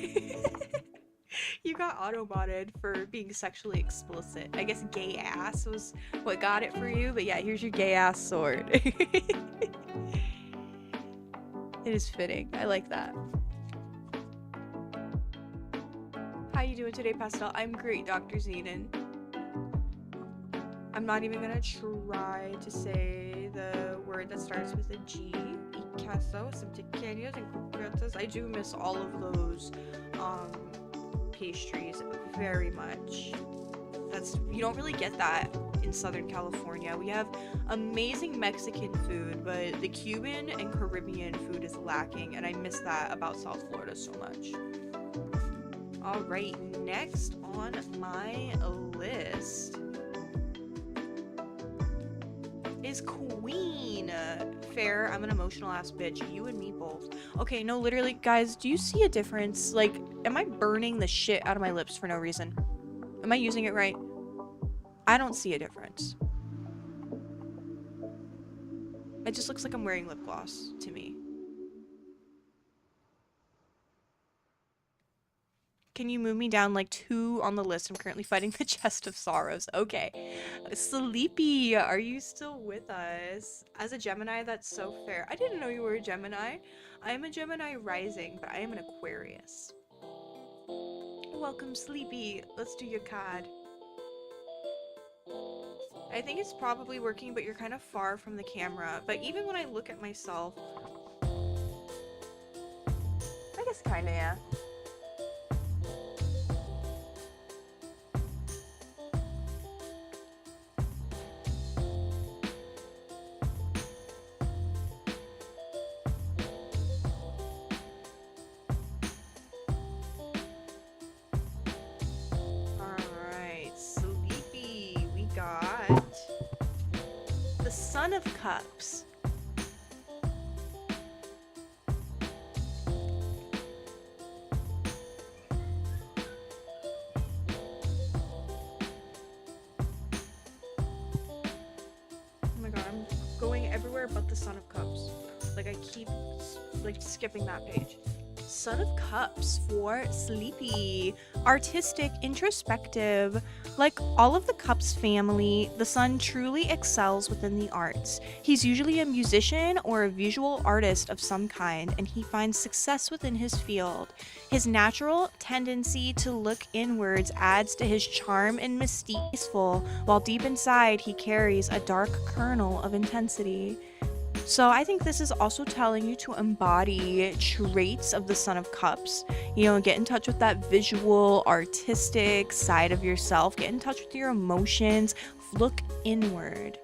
You got auto-modded for being sexually explicit. I guess gay-ass was what got it for you, but yeah, here's your gay-ass sword. It is fitting. I like that. How you doing today, Pastel? I'm great, Dr. Zenon. I'm not even gonna try to say the word that starts with a G. Icaso, Septicarias, and Cucuretas. I do miss all of those pastries very much. You don't really get that in Southern California. We have amazing Mexican food, but the Cuban and Caribbean food is lacking, and I miss that about South Florida so much. Alright, next on my list is Queen. Fair, I'm an emotional ass bitch. You and me both. Okay, no, literally, guys, do you see a difference? Like, am I burning the shit out of my lips for no reason? Am I using it right? I don't see a difference. It just looks like I'm wearing lip gloss to me. Can you move me down like 2 on the list? I'm currently fighting the chest of sorrows. Okay. Sleepy, are you still with us? As a Gemini, that's so fair. I didn't know you were a Gemini. I am a Gemini rising, but I am an Aquarius. Welcome, Sleepy. Let's do your card. I think it's probably working, but you're kind of far from the camera. But even when I look at myself, I guess kind of, yeah. Son of Cups. Oh my god, I'm going everywhere but the Son of Cups. Like, I keep like skipping that page. Son of Cups for Sleepy. Artistic, introspective. Like all of the Cups family, the Sun truly excels within the arts. He's usually a musician or a visual artist of some kind, and he finds success within his field. His natural tendency to look inwards adds to his charm and mystique, while deep inside he carries a dark kernel of intensity. So I think this is also telling you to embody traits of the Son of Cups. You know, get in touch with that visual, artistic side of yourself. Get in touch with your emotions. Look inward,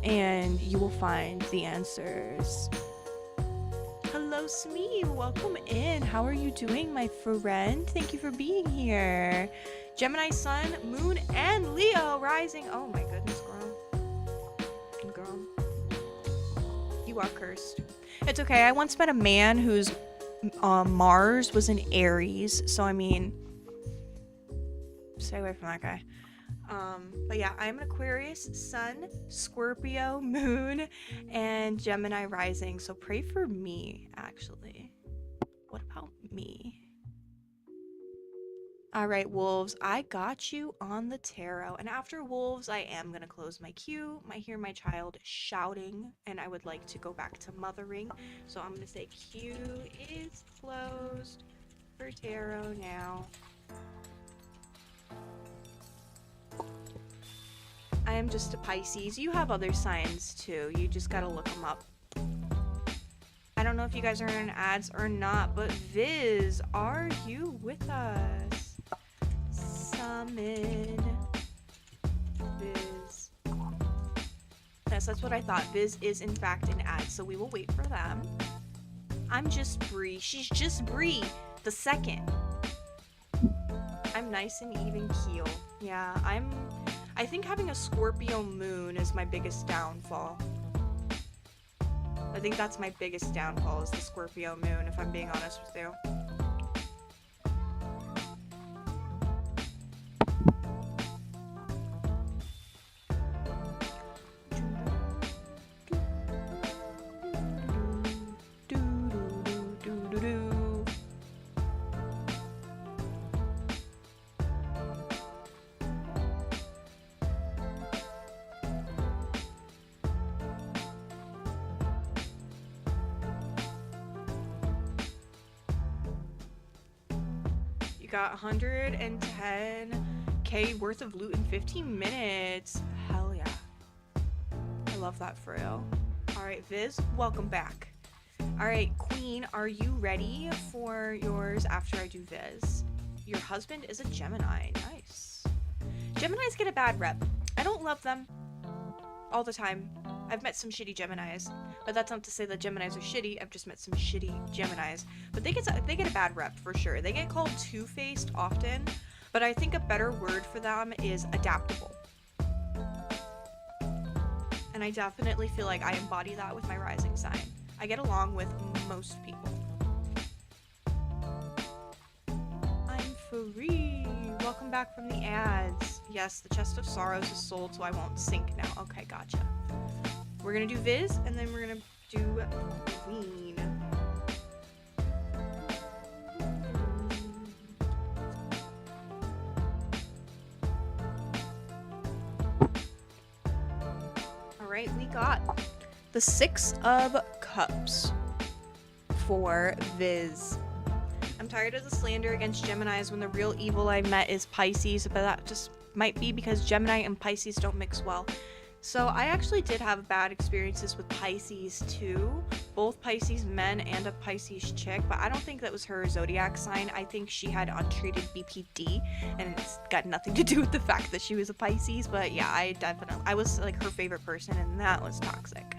and you will find the answers. Hello, Smee. Welcome in. How are you doing, my friend? Thank you for being here. Gemini, Sun, Moon, and Leo rising. Oh my goodness, girl. You are cursed. It's okay. I once met a man whose Mars was in Aries, so I mean, stay away from that guy. But yeah, I'm an Aquarius, Sun, Scorpio, Moon, and Gemini rising, so pray for me, actually. What about me? Alright, Wolves, I got you on the tarot. And after Wolves, I am going to close my queue. I hear my child shouting, and I would like to go back to mothering. So I'm going to say queue is closed for tarot now. I am just a Pisces. You have other signs too. You just got to look them up. I don't know if you guys are in ads or not, but Viz, are you with us? Summon Viz. Yes, that's what I thought. Viz is in fact an ad, so we will wait for them. I'm just Bree. She's just Bree the second. I'm nice and even keel. Yeah, I think having a Scorpio moon is my biggest downfall. I think that's my biggest downfall, is the Scorpio moon, if I'm being honest with you. Got 110k worth of loot in 15 minutes. Hell yeah. I love that for real. Alright, Viz, welcome back. Alright, Queen, are you ready for yours after I do Viz? Your husband is a Gemini. Nice. Geminis get a bad rep. I don't love them all the time. I've met some shitty Geminis, but that's not to say that Geminis are shitty. I've just met some shitty Geminis, but they get a bad rep for sure. They get called two-faced often, but I think a better word for them is adaptable. And I definitely feel like I embody that with my rising sign. I get along with most people. I'm free. Welcome back from the ads. Yes, the Chest of Sorrows is sold, so I won't sync now. Okay, gotcha. We're gonna do Viz, and then we're gonna do Queen. Alright, we got the 6 of Cups for Viz. I'm tired of the slander against Geminis when the real evil I met is Pisces, but that just might be because Gemini and Pisces don't mix well. So I actually did have bad experiences with Pisces too, both Pisces men and a Pisces chick, but I don't think that was her zodiac sign. I think she had untreated BPD, and it's got nothing to do with the fact that she was a Pisces. But yeah, I was like her favorite person, and that was toxic.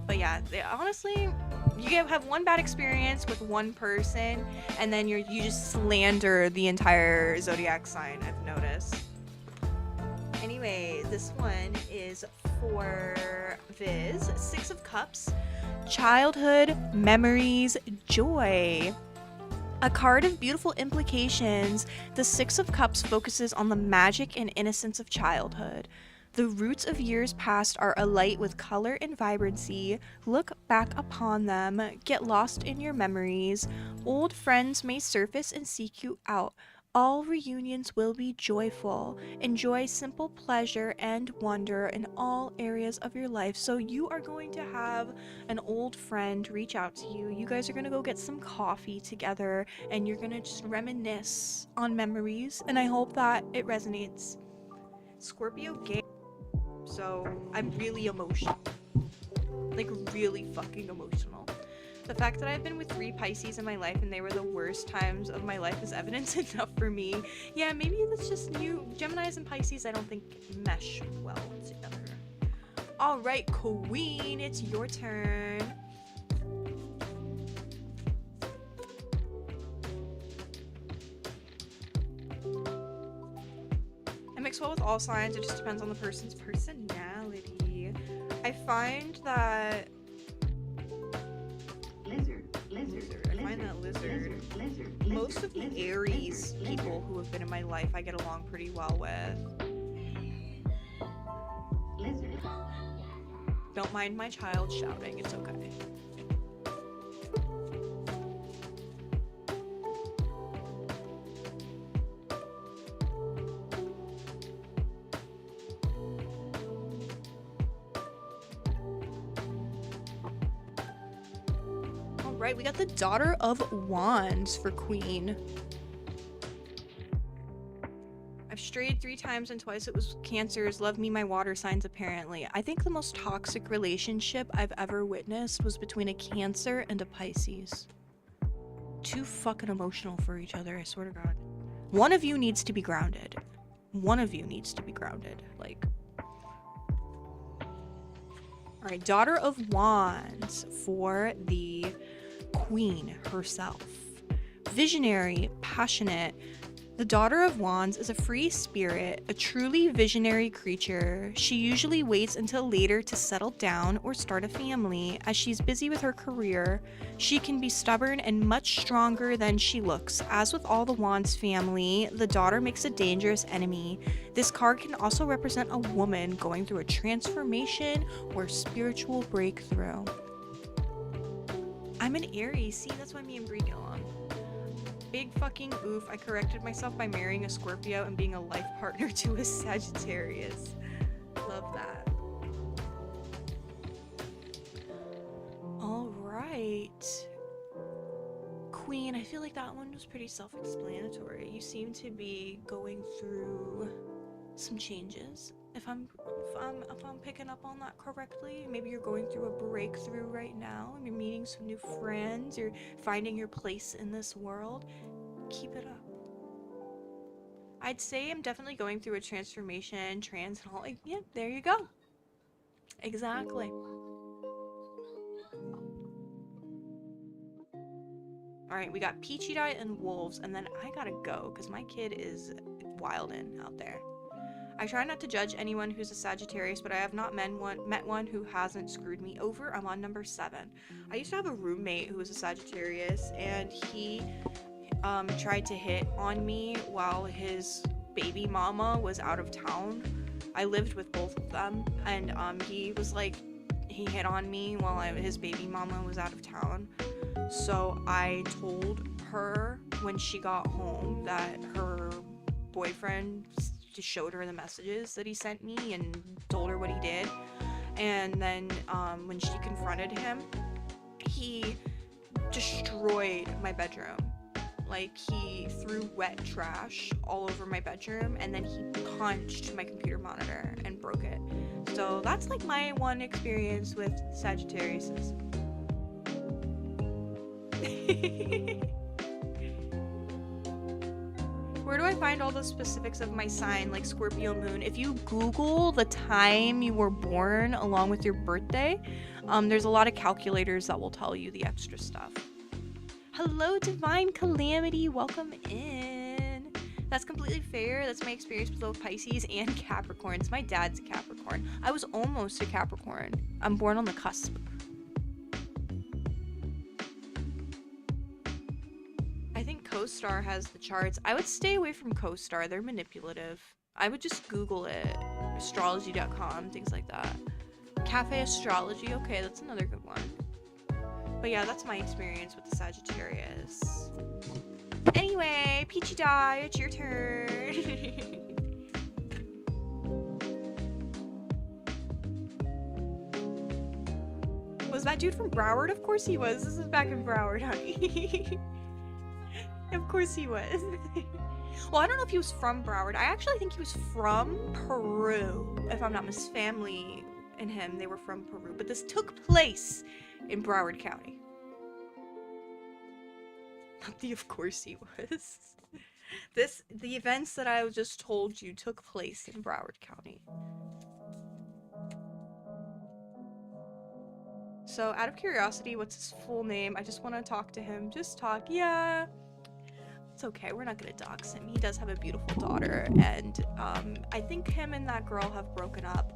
But yeah, honestly, you have one bad experience with one person, and then you just slander the entire zodiac sign, I've noticed. Anyway, this one is for Viz. 6 of Cups, childhood, memories, joy. A card of beautiful implications, the 6 of Cups focuses on the magic and innocence of childhood. The roots of years past are alight with color and vibrancy. Look back upon them, get lost in your memories. Old friends may surface and seek you out. All reunions will be joyful. Enjoy simple pleasure and wonder in all areas of your life. So you are going to have an old friend reach out to you. You guys are going to go get some coffee together, and you're going to just reminisce on memories. And I hope that it resonates. Scorpio gay. So I'm really emotional. Like really fucking emotional. The fact that I've been with 3 Pisces in my life and they were the worst times of my life is evidence enough for me. Yeah, maybe that's just new. Geminis and Pisces I don't think mesh well together. Alright, Queen, it's your turn. I mix well with all signs, it just depends on the person's personality. I find that most of the Aries people who have been in my life I get along pretty well with. Don't mind my child shouting, it's okay. Right, we got the Daughter of Wands for Queen. I've strayed 3 times and twice it was Cancers. Love me my water signs apparently. I think the most toxic relationship I've ever witnessed was between a Cancer and a Pisces. Too fucking emotional for each other, I swear to God. One of you needs to be grounded. One of you needs to be grounded. Like. Alright, Daughter of Wands for the Queen herself. Visionary, passionate, The Daughter of Wands is a free spirit, a truly visionary creature. She usually waits until later to settle down or start a family, as she's busy with her career. She can be stubborn and much stronger than she looks. As with all the Wands family, the daughter makes a dangerous enemy. This card can also represent a woman going through a transformation or spiritual breakthrough. I'm an Aries. See, that's why me and Brie get along. Big fucking oof, I corrected myself by marrying a Scorpio and being a life partner to a Sagittarius. Love that. Alright. Queen, I feel like that one was pretty self-explanatory. You seem to be going through some changes. If I'm picking up on that correctly, maybe you're going through a breakthrough right now, and you're meeting some new friends, you're finding your place in this world. Keep it up. I'd say I'm definitely going through a transformation, and all. Like, yeah, there you go. Exactly. Alright, we got Peachy Dye and Wolves, and then I gotta go, because my kid is wildin' out there. I try not to judge anyone who's a Sagittarius, but I have not met one who hasn't screwed me over. I'm on number 7. I used to have a roommate who was a Sagittarius, and he tried to hit on me while his baby mama was out of town. I lived with both of them, and he was like, he hit on me while his baby mama was out of town. So I told her when she got home that her boyfriend just showed her the messages that he sent me and told her what he did. And then when she confronted him, he destroyed my bedroom. Like, he threw wet trash all over my bedroom, and then he punched my computer monitor and broke it. So that's like my one experience with Sagittariuses. Where do I find all the specifics of my sign, like Scorpio moon? If you Google the time you were born along with your birthday, there's a lot of calculators that will tell you the extra stuff. Hello, Divine Calamity. Welcome in. That's completely fair. That's my experience with both Pisces and Capricorns. My dad's a Capricorn. I was almost a Capricorn. I'm born on the cusp. I think CoStar has the charts. I would stay away from CoStar. They're manipulative. I would just Google it. Astrology.com, things like that. Cafe Astrology. Okay, that's another good one. But yeah, that's my experience with the Sagittarius. Anyway, Peachy Dye, it's your turn. Was that dude from Broward? Of course he was. This is back in Broward, honey. Of course he was. Well, I don't know if he was from Broward. I actually think he was from Peru. If I'm not mistaken, his family and him, they were from Peru. But this took place in Broward County. Not the of course he was. The events that I just told you took place in Broward County. So, out of curiosity, what's his full name? I just want to talk to him. Just talk. Yeah. It's okay. We're not gonna dox him. He does have a beautiful daughter, and I think him and that girl have broken up.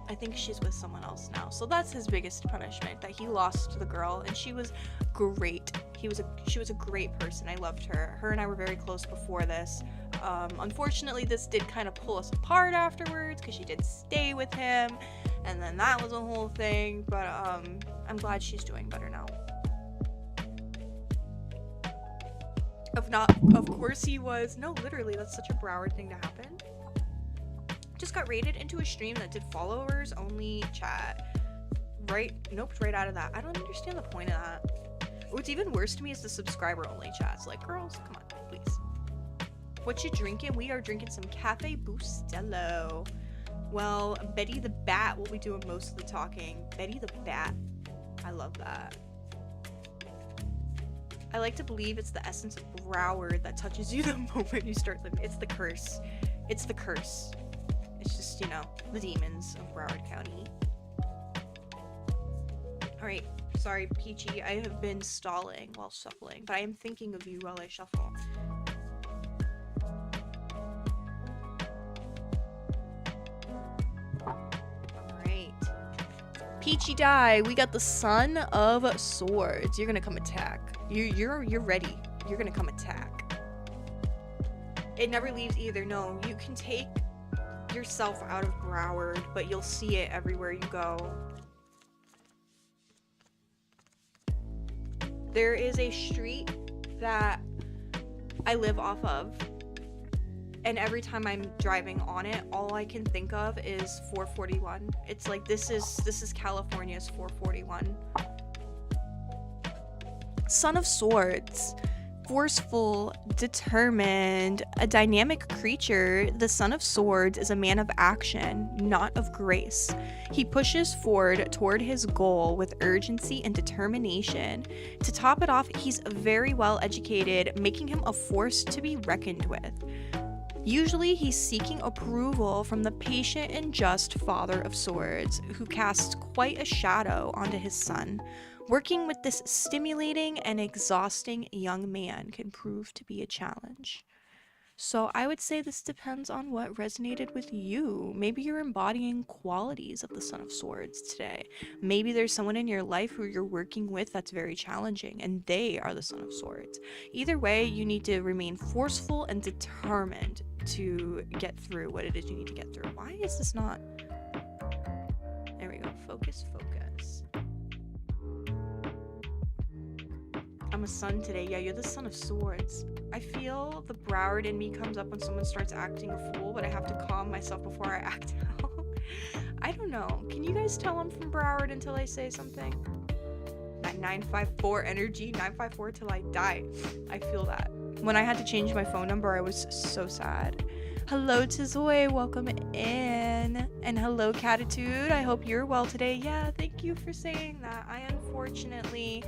I think she's with someone else now. So that's his biggest punishment, that he lost the girl, and she was great. She was a great person. I loved her. Her and I were very close before this. Unfortunately, this did kind of pull us apart afterwards, because she did stay with him, and then that was a whole thing, but I'm glad she's doing better now. If not, of course he was. No, literally, that's such a Broward thing to happen. Just got raided into a stream that did followers only chat. Right? Nope, right out of that. I don't understand the point of that. What's even worse to me is the subscriber only chats. Like, girls, come on, please. What you drinking? We are drinking some Cafe Bustelo. Well, Betty the Bat will be doing most of the talking. Betty the Bat. I love that. I like to believe it's the essence of Broward that touches you the moment you start living. It's the curse. It's the curse. It's just, you know, the demons of Broward County. Alright, sorry, Peachy. I have been stalling while shuffling, but I am thinking of you while I shuffle. Peachy die. We got the Son of Swords. You're gonna come attack. You're ready. You're gonna come attack. It never leaves either. No, you can take yourself out of Broward, but you'll see it everywhere you go. There is a street that I live off of, and every time I'm driving on it, all I can think of is 441. It's like this is California's 441. Son of Swords. Forceful, determined, a dynamic creature, the Son of Swords is a man of action, not of grace. He pushes forward toward his goal with urgency and determination. To top it off, he's very well educated, making him a force to be reckoned with. Usually, he's seeking approval from the patient and just Father of Swords, who casts quite a shadow onto his son. Working with this stimulating and exhausting young man can prove to be a challenge. So I would say this depends on what resonated with you. Maybe you're embodying qualities of the Son of Swords today. Maybe there's someone in your life who you're working with that's very challenging, and they are the Son of Swords. Either way, you need to remain forceful and determined to get through what it is you need to get through. Why is this not? There we go. Focus, focus. I'm a son today. Yeah, you're the Son of Swords. I feel the Broward in me comes up when someone starts acting a fool, but I have to calm myself before I act out. I don't know. Can you guys tell I'm from Broward until I say something? That 954 energy, 954 till I die. I feel that. When I had to change my phone number, I was so sad. Hello to Zoe, welcome in. And hello Catitude, I hope you're well today. Yeah, thank you for saying that. I unfortunately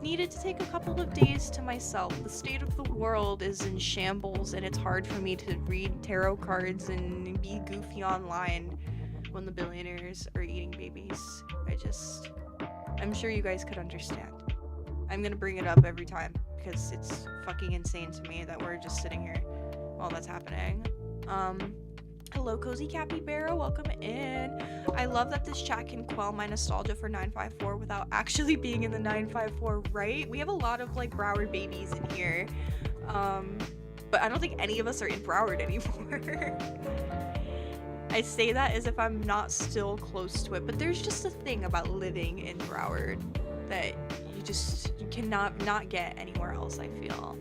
needed to take a couple of days to myself. The state of the world is in shambles, and it's hard for me to read tarot cards and be goofy online when the billionaires are eating babies. I'm sure you guys could understand. I'm gonna bring it up every time because it's fucking insane to me that we're just sitting here while that's happening. Hello Cozy Capybara, welcome in. I love that this chat can quell my nostalgia for 954 without actually being in the 954, right? We have a lot of like Broward babies in here, but I don't think any of us are in Broward anymore. I say that as if I'm not still close to it, but there's just a thing about living in Broward that you cannot not get anywhere else, I feel.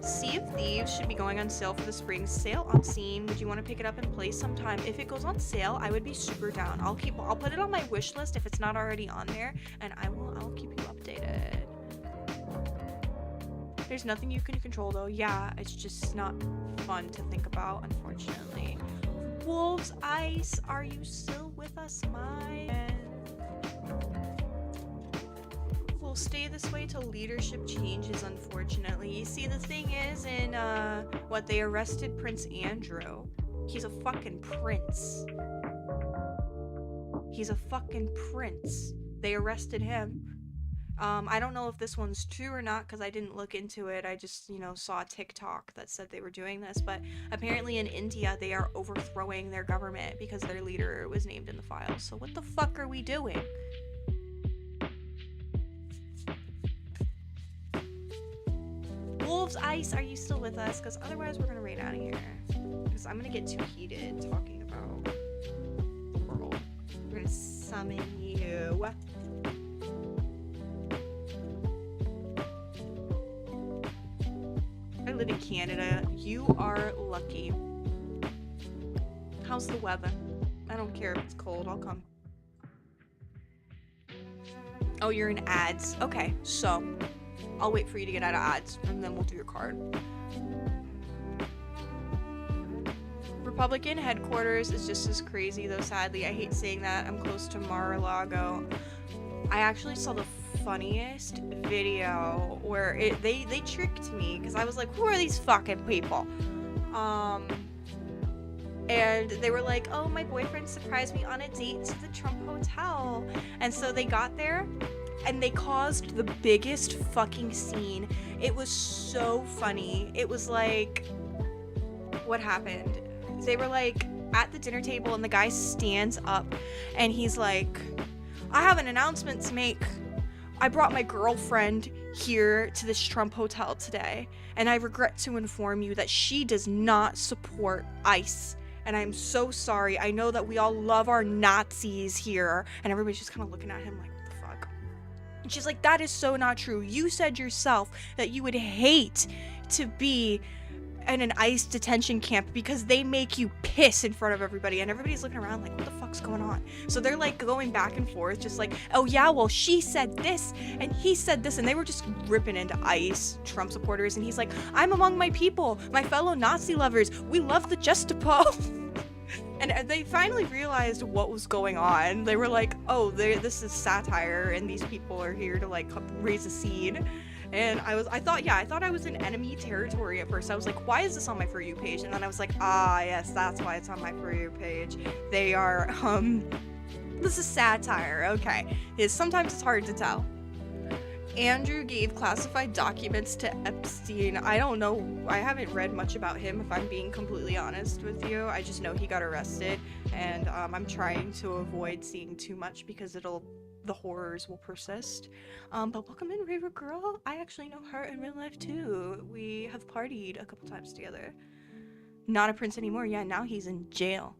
Sea of Thieves should be going on sale for the spring sale on scene. Would you want to pick it up and play sometime? If it goes on sale, I would be super down. I'll put it on my wish list if it's not already on there, and I'll keep you updated. There's nothing you can control though. Yeah, it's just not fun to think about, unfortunately. Wolves Ice, are you still with us, my friend? Will stay this way till leadership changes, unfortunately. You see, the thing is, they arrested Prince Andrew. He's a fucking prince. He's a fucking prince. They arrested him. I don't know if this one's true or not because I didn't look into it. I just, saw a TikTok that said they were doing this, but apparently in India they are overthrowing their government because their leader was named in the files. So what the fuck are we doing? Wolves Ice, are you still with us? Because otherwise we're gonna raid out of here. Because I'm gonna get too heated talking about the world. We're gonna summon you. I live in Canada. You are lucky. How's the weather? I don't care if it's cold. I'll come. Oh, you're in ads. Okay, so I'll wait for you to get out of ads, and then we'll do your card. Republican headquarters is just as crazy, though, sadly. I hate saying that. I'm close to Mar-a-Lago. I actually saw the funniest video where they tricked me, because I was like, who are these fucking people? And they were like, oh, my boyfriend surprised me on a date to the Trump Hotel. And so they got there, and they caused the biggest fucking scene. It was so funny. It was like, what happened? They were like at the dinner table, and the guy stands up and he's like, I have an announcement to make. I brought my girlfriend here to this Trump hotel today, and I regret to inform you that she does not support ICE. And I'm so sorry. I know that we all love our Nazis here, and everybody's just kind of looking at him like, what the fuck? And she's like, that is so not true. You said yourself that you would hate to be in an ICE detention camp because they make you piss in front of everybody, and everybody's looking around like, what the fuck's going on? So they're like going back and forth, just like, oh yeah, well she said this and he said this, and they were just ripping into ICE Trump supporters, and he's like, I'm among my people, my fellow Nazi lovers, we love the Gestapo. And they finally realized what was going on. They were like, oh, this is satire, and these people are here to like raise a scene. And I thought I was in enemy territory at first. I was like, why is this on my For You page? And then I was like, ah, yes, that's why it's on my For You page. They are, this is satire, okay. Sometimes it's hard to tell. Andrew gave classified documents to Epstein. I don't know, I haven't read much about him, if I'm being completely honest with you. I just know he got arrested, and I'm trying to avoid seeing too much because the horrors will persist. But welcome in, Raver Girl. I actually know her in real life too. We have partied a couple times together. Not a prince anymore. Yeah, now he's in jail.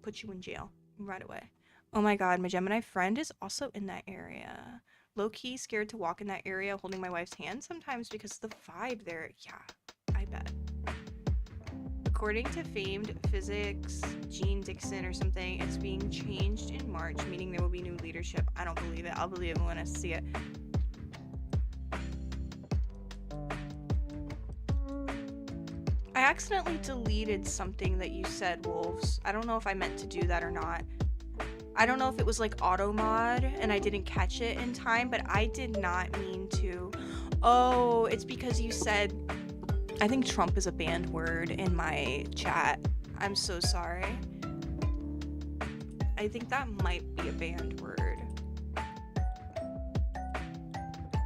Put you in jail right away. Oh my god, my Gemini friend is also in that area. Low-key scared to walk in that area holding my wife's hand sometimes because the vibe there. Yeah, I bet. According to famed physics Gene Dixon or something, it's being changed in March, meaning there will be new leadership. I don't believe it. I'll believe it when I see it. I accidentally deleted something that you said, Wolves. I don't know if I meant to do that or not. I don't know if it was like auto mod and I didn't catch it in time, but I did not mean to. Oh, it's because you said, I think Trump is a banned word in my chat. I'm so sorry. I think that might be a banned word.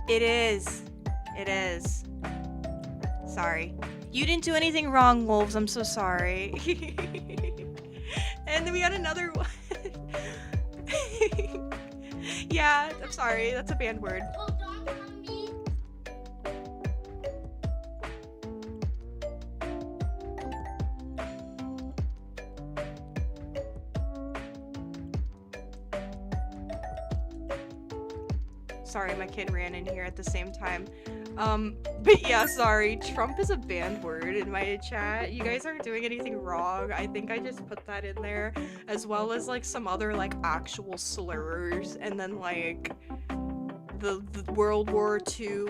It is. It is. Sorry. You didn't do anything wrong, Wolves. I'm so sorry. And then we got another one. Yeah, I'm sorry. That's a banned word. Sorry, my kid ran in here at the same time. But yeah, sorry. Trump is a banned word in my chat. You guys aren't doing anything wrong. I think I just put that in there, as well as like some other like actual slurs, and then like the World War II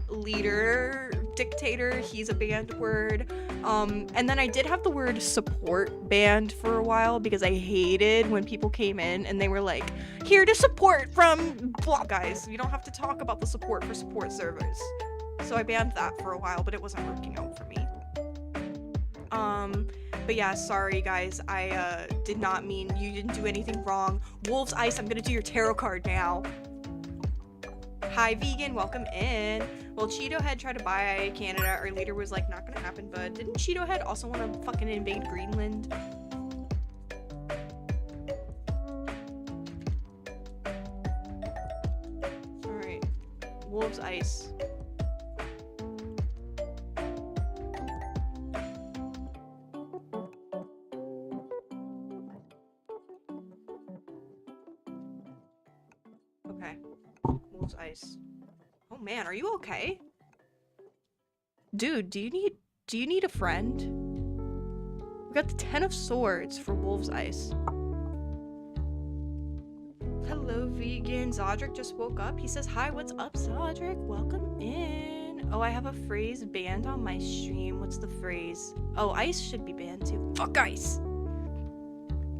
leader, dictator, he's a banned word. And then I did have the word support banned for a while because I hated when people came in and they were like, here to support from blah. Guys, you don't have to talk about the support for support servers. So I banned that for a while, but it wasn't working out for me. But yeah, sorry guys, I did not mean, you didn't do anything wrong. Wolves Ice, I'm gonna do your tarot card now. Hi vegan, welcome in. Well, Cheeto Head tried to buy Canada. Our leader was like, not gonna happen, but didn't Cheeto Head also want to fucking invade Greenland? Alright. Wolves Ice. Okay. Wolves Ice. Oh man, are you okay? Dude, do you need a friend? We got the 10 of Swords for Wolves Ice. Hello, vegan. Zodric just woke up. He says, hi, what's up, Zodric? Welcome in. Oh, I have a phrase banned on my stream. What's the phrase? Oh, Ice should be banned too. Fuck Ice.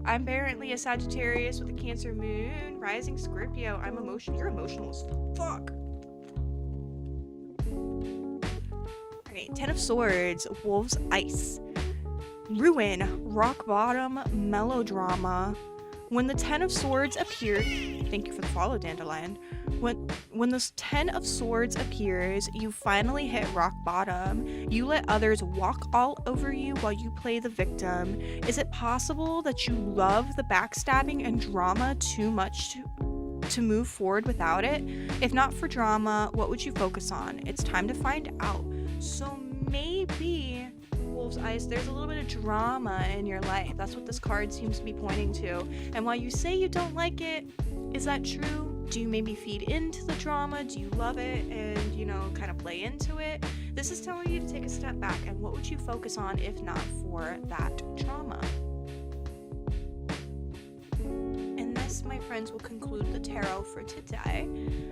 I'm apparently a Sagittarius with a Cancer moon. Rising Scorpio. I'm emotional. You're emotional as fuck. Alright, 10 of Swords, Wolves Ice. Ruin, Rock Bottom, Melodrama. When the 10 of Swords appear, thank you for the follow, Dandelion. When the 10 of Swords appears, you finally hit rock bottom. You let others walk all over you while you play the victim. Is it possible that you love the backstabbing and drama too much to move forward without it? If not for drama, what would you focus on? It's time to find out. So maybe, Wolf's Eyes, there's a little bit of drama in your life. That's what this card seems to be pointing to. And while you say you don't like it, is that true? Do you maybe feed into the drama? Do you love it and, you know, kind of play into it? This is telling you to take a step back, and what would you focus on if not for that drama? And this, my friends, will conclude the tarot for today.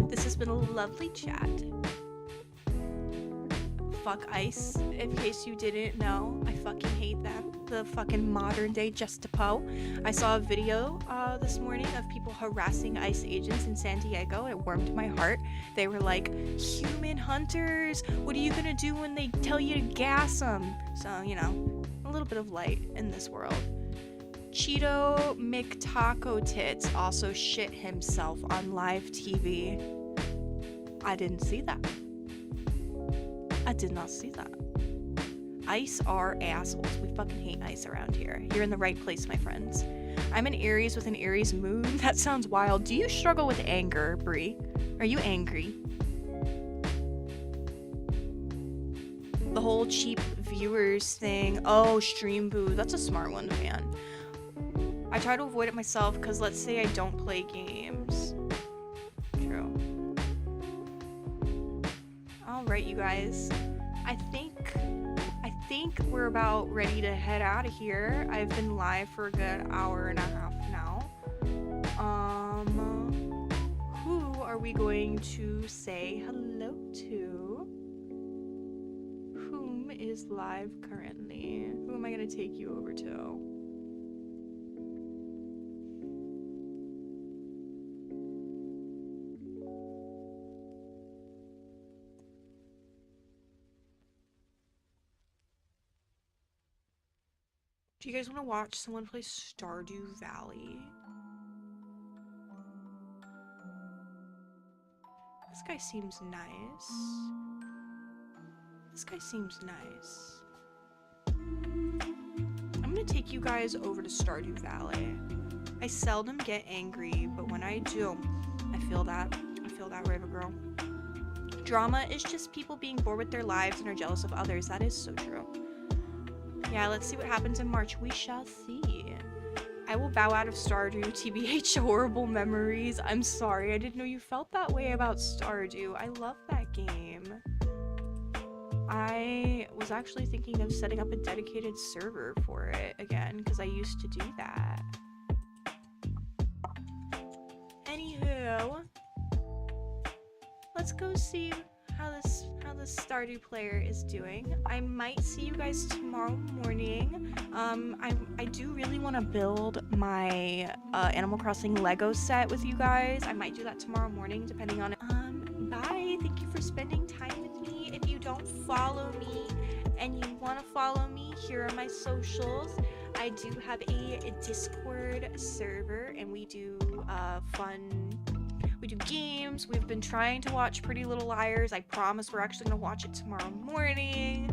This has been a lovely chat. Fuck ice, in case you didn't know. I fucking hate them. The fucking modern day Gestapo. I saw a video this morning of people harassing ICE agents in San Diego. It warmed my heart. They were like, human hunters, what are you gonna do when they tell you to gas them? So, you know, a little bit of light in this world. Cheeto McTaco Tits also shit himself on live TV. I didn't see that. I did not see that. ICE are assholes. We fucking hate ICE around here. You're in the right place, my friends. I'm an Aries with an Aries moon. That sounds wild. Do you struggle with anger, Brie? Are you angry? The whole cheap viewers thing. Oh, stream boo. That's a smart one, man. I try to avoid it myself because let's say I don't play games. True. Alright, you guys. I think we're about ready to head out of here. I've been live for a good hour and a half now. Who are we going to say hello to? Whom is live currently? Who am I gonna take you over to? Do you guys want to watch someone play Stardew Valley? This guy seems nice. This guy seems nice. I'm gonna take you guys over to Stardew Valley. I seldom get angry, but when I do, I feel that Raven girl. Drama is just people being bored with their lives and are jealous of others. That is so true. Yeah, let's see what happens in March. We shall see. I will bow out of Stardew. TBH, horrible memories. I'm sorry. I didn't know you felt that way about Stardew. I love that game. I was actually thinking of setting up a dedicated server for it again, because I used to do that. Anywho, let's go see how this Stardew player is doing. I might see you guys tomorrow morning. I do really want to build my Animal Crossing Lego set with you guys. I might do that tomorrow morning, depending on it. Bye. Thank you for spending time with me. If you don't follow me and you want to follow me, here are my socials. I do have a Discord server, and we do we do games. We've been trying to watch Pretty Little Liars. I promise we're actually gonna watch it tomorrow morning.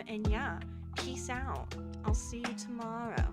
And yeah, peace out. I'll see you tomorrow.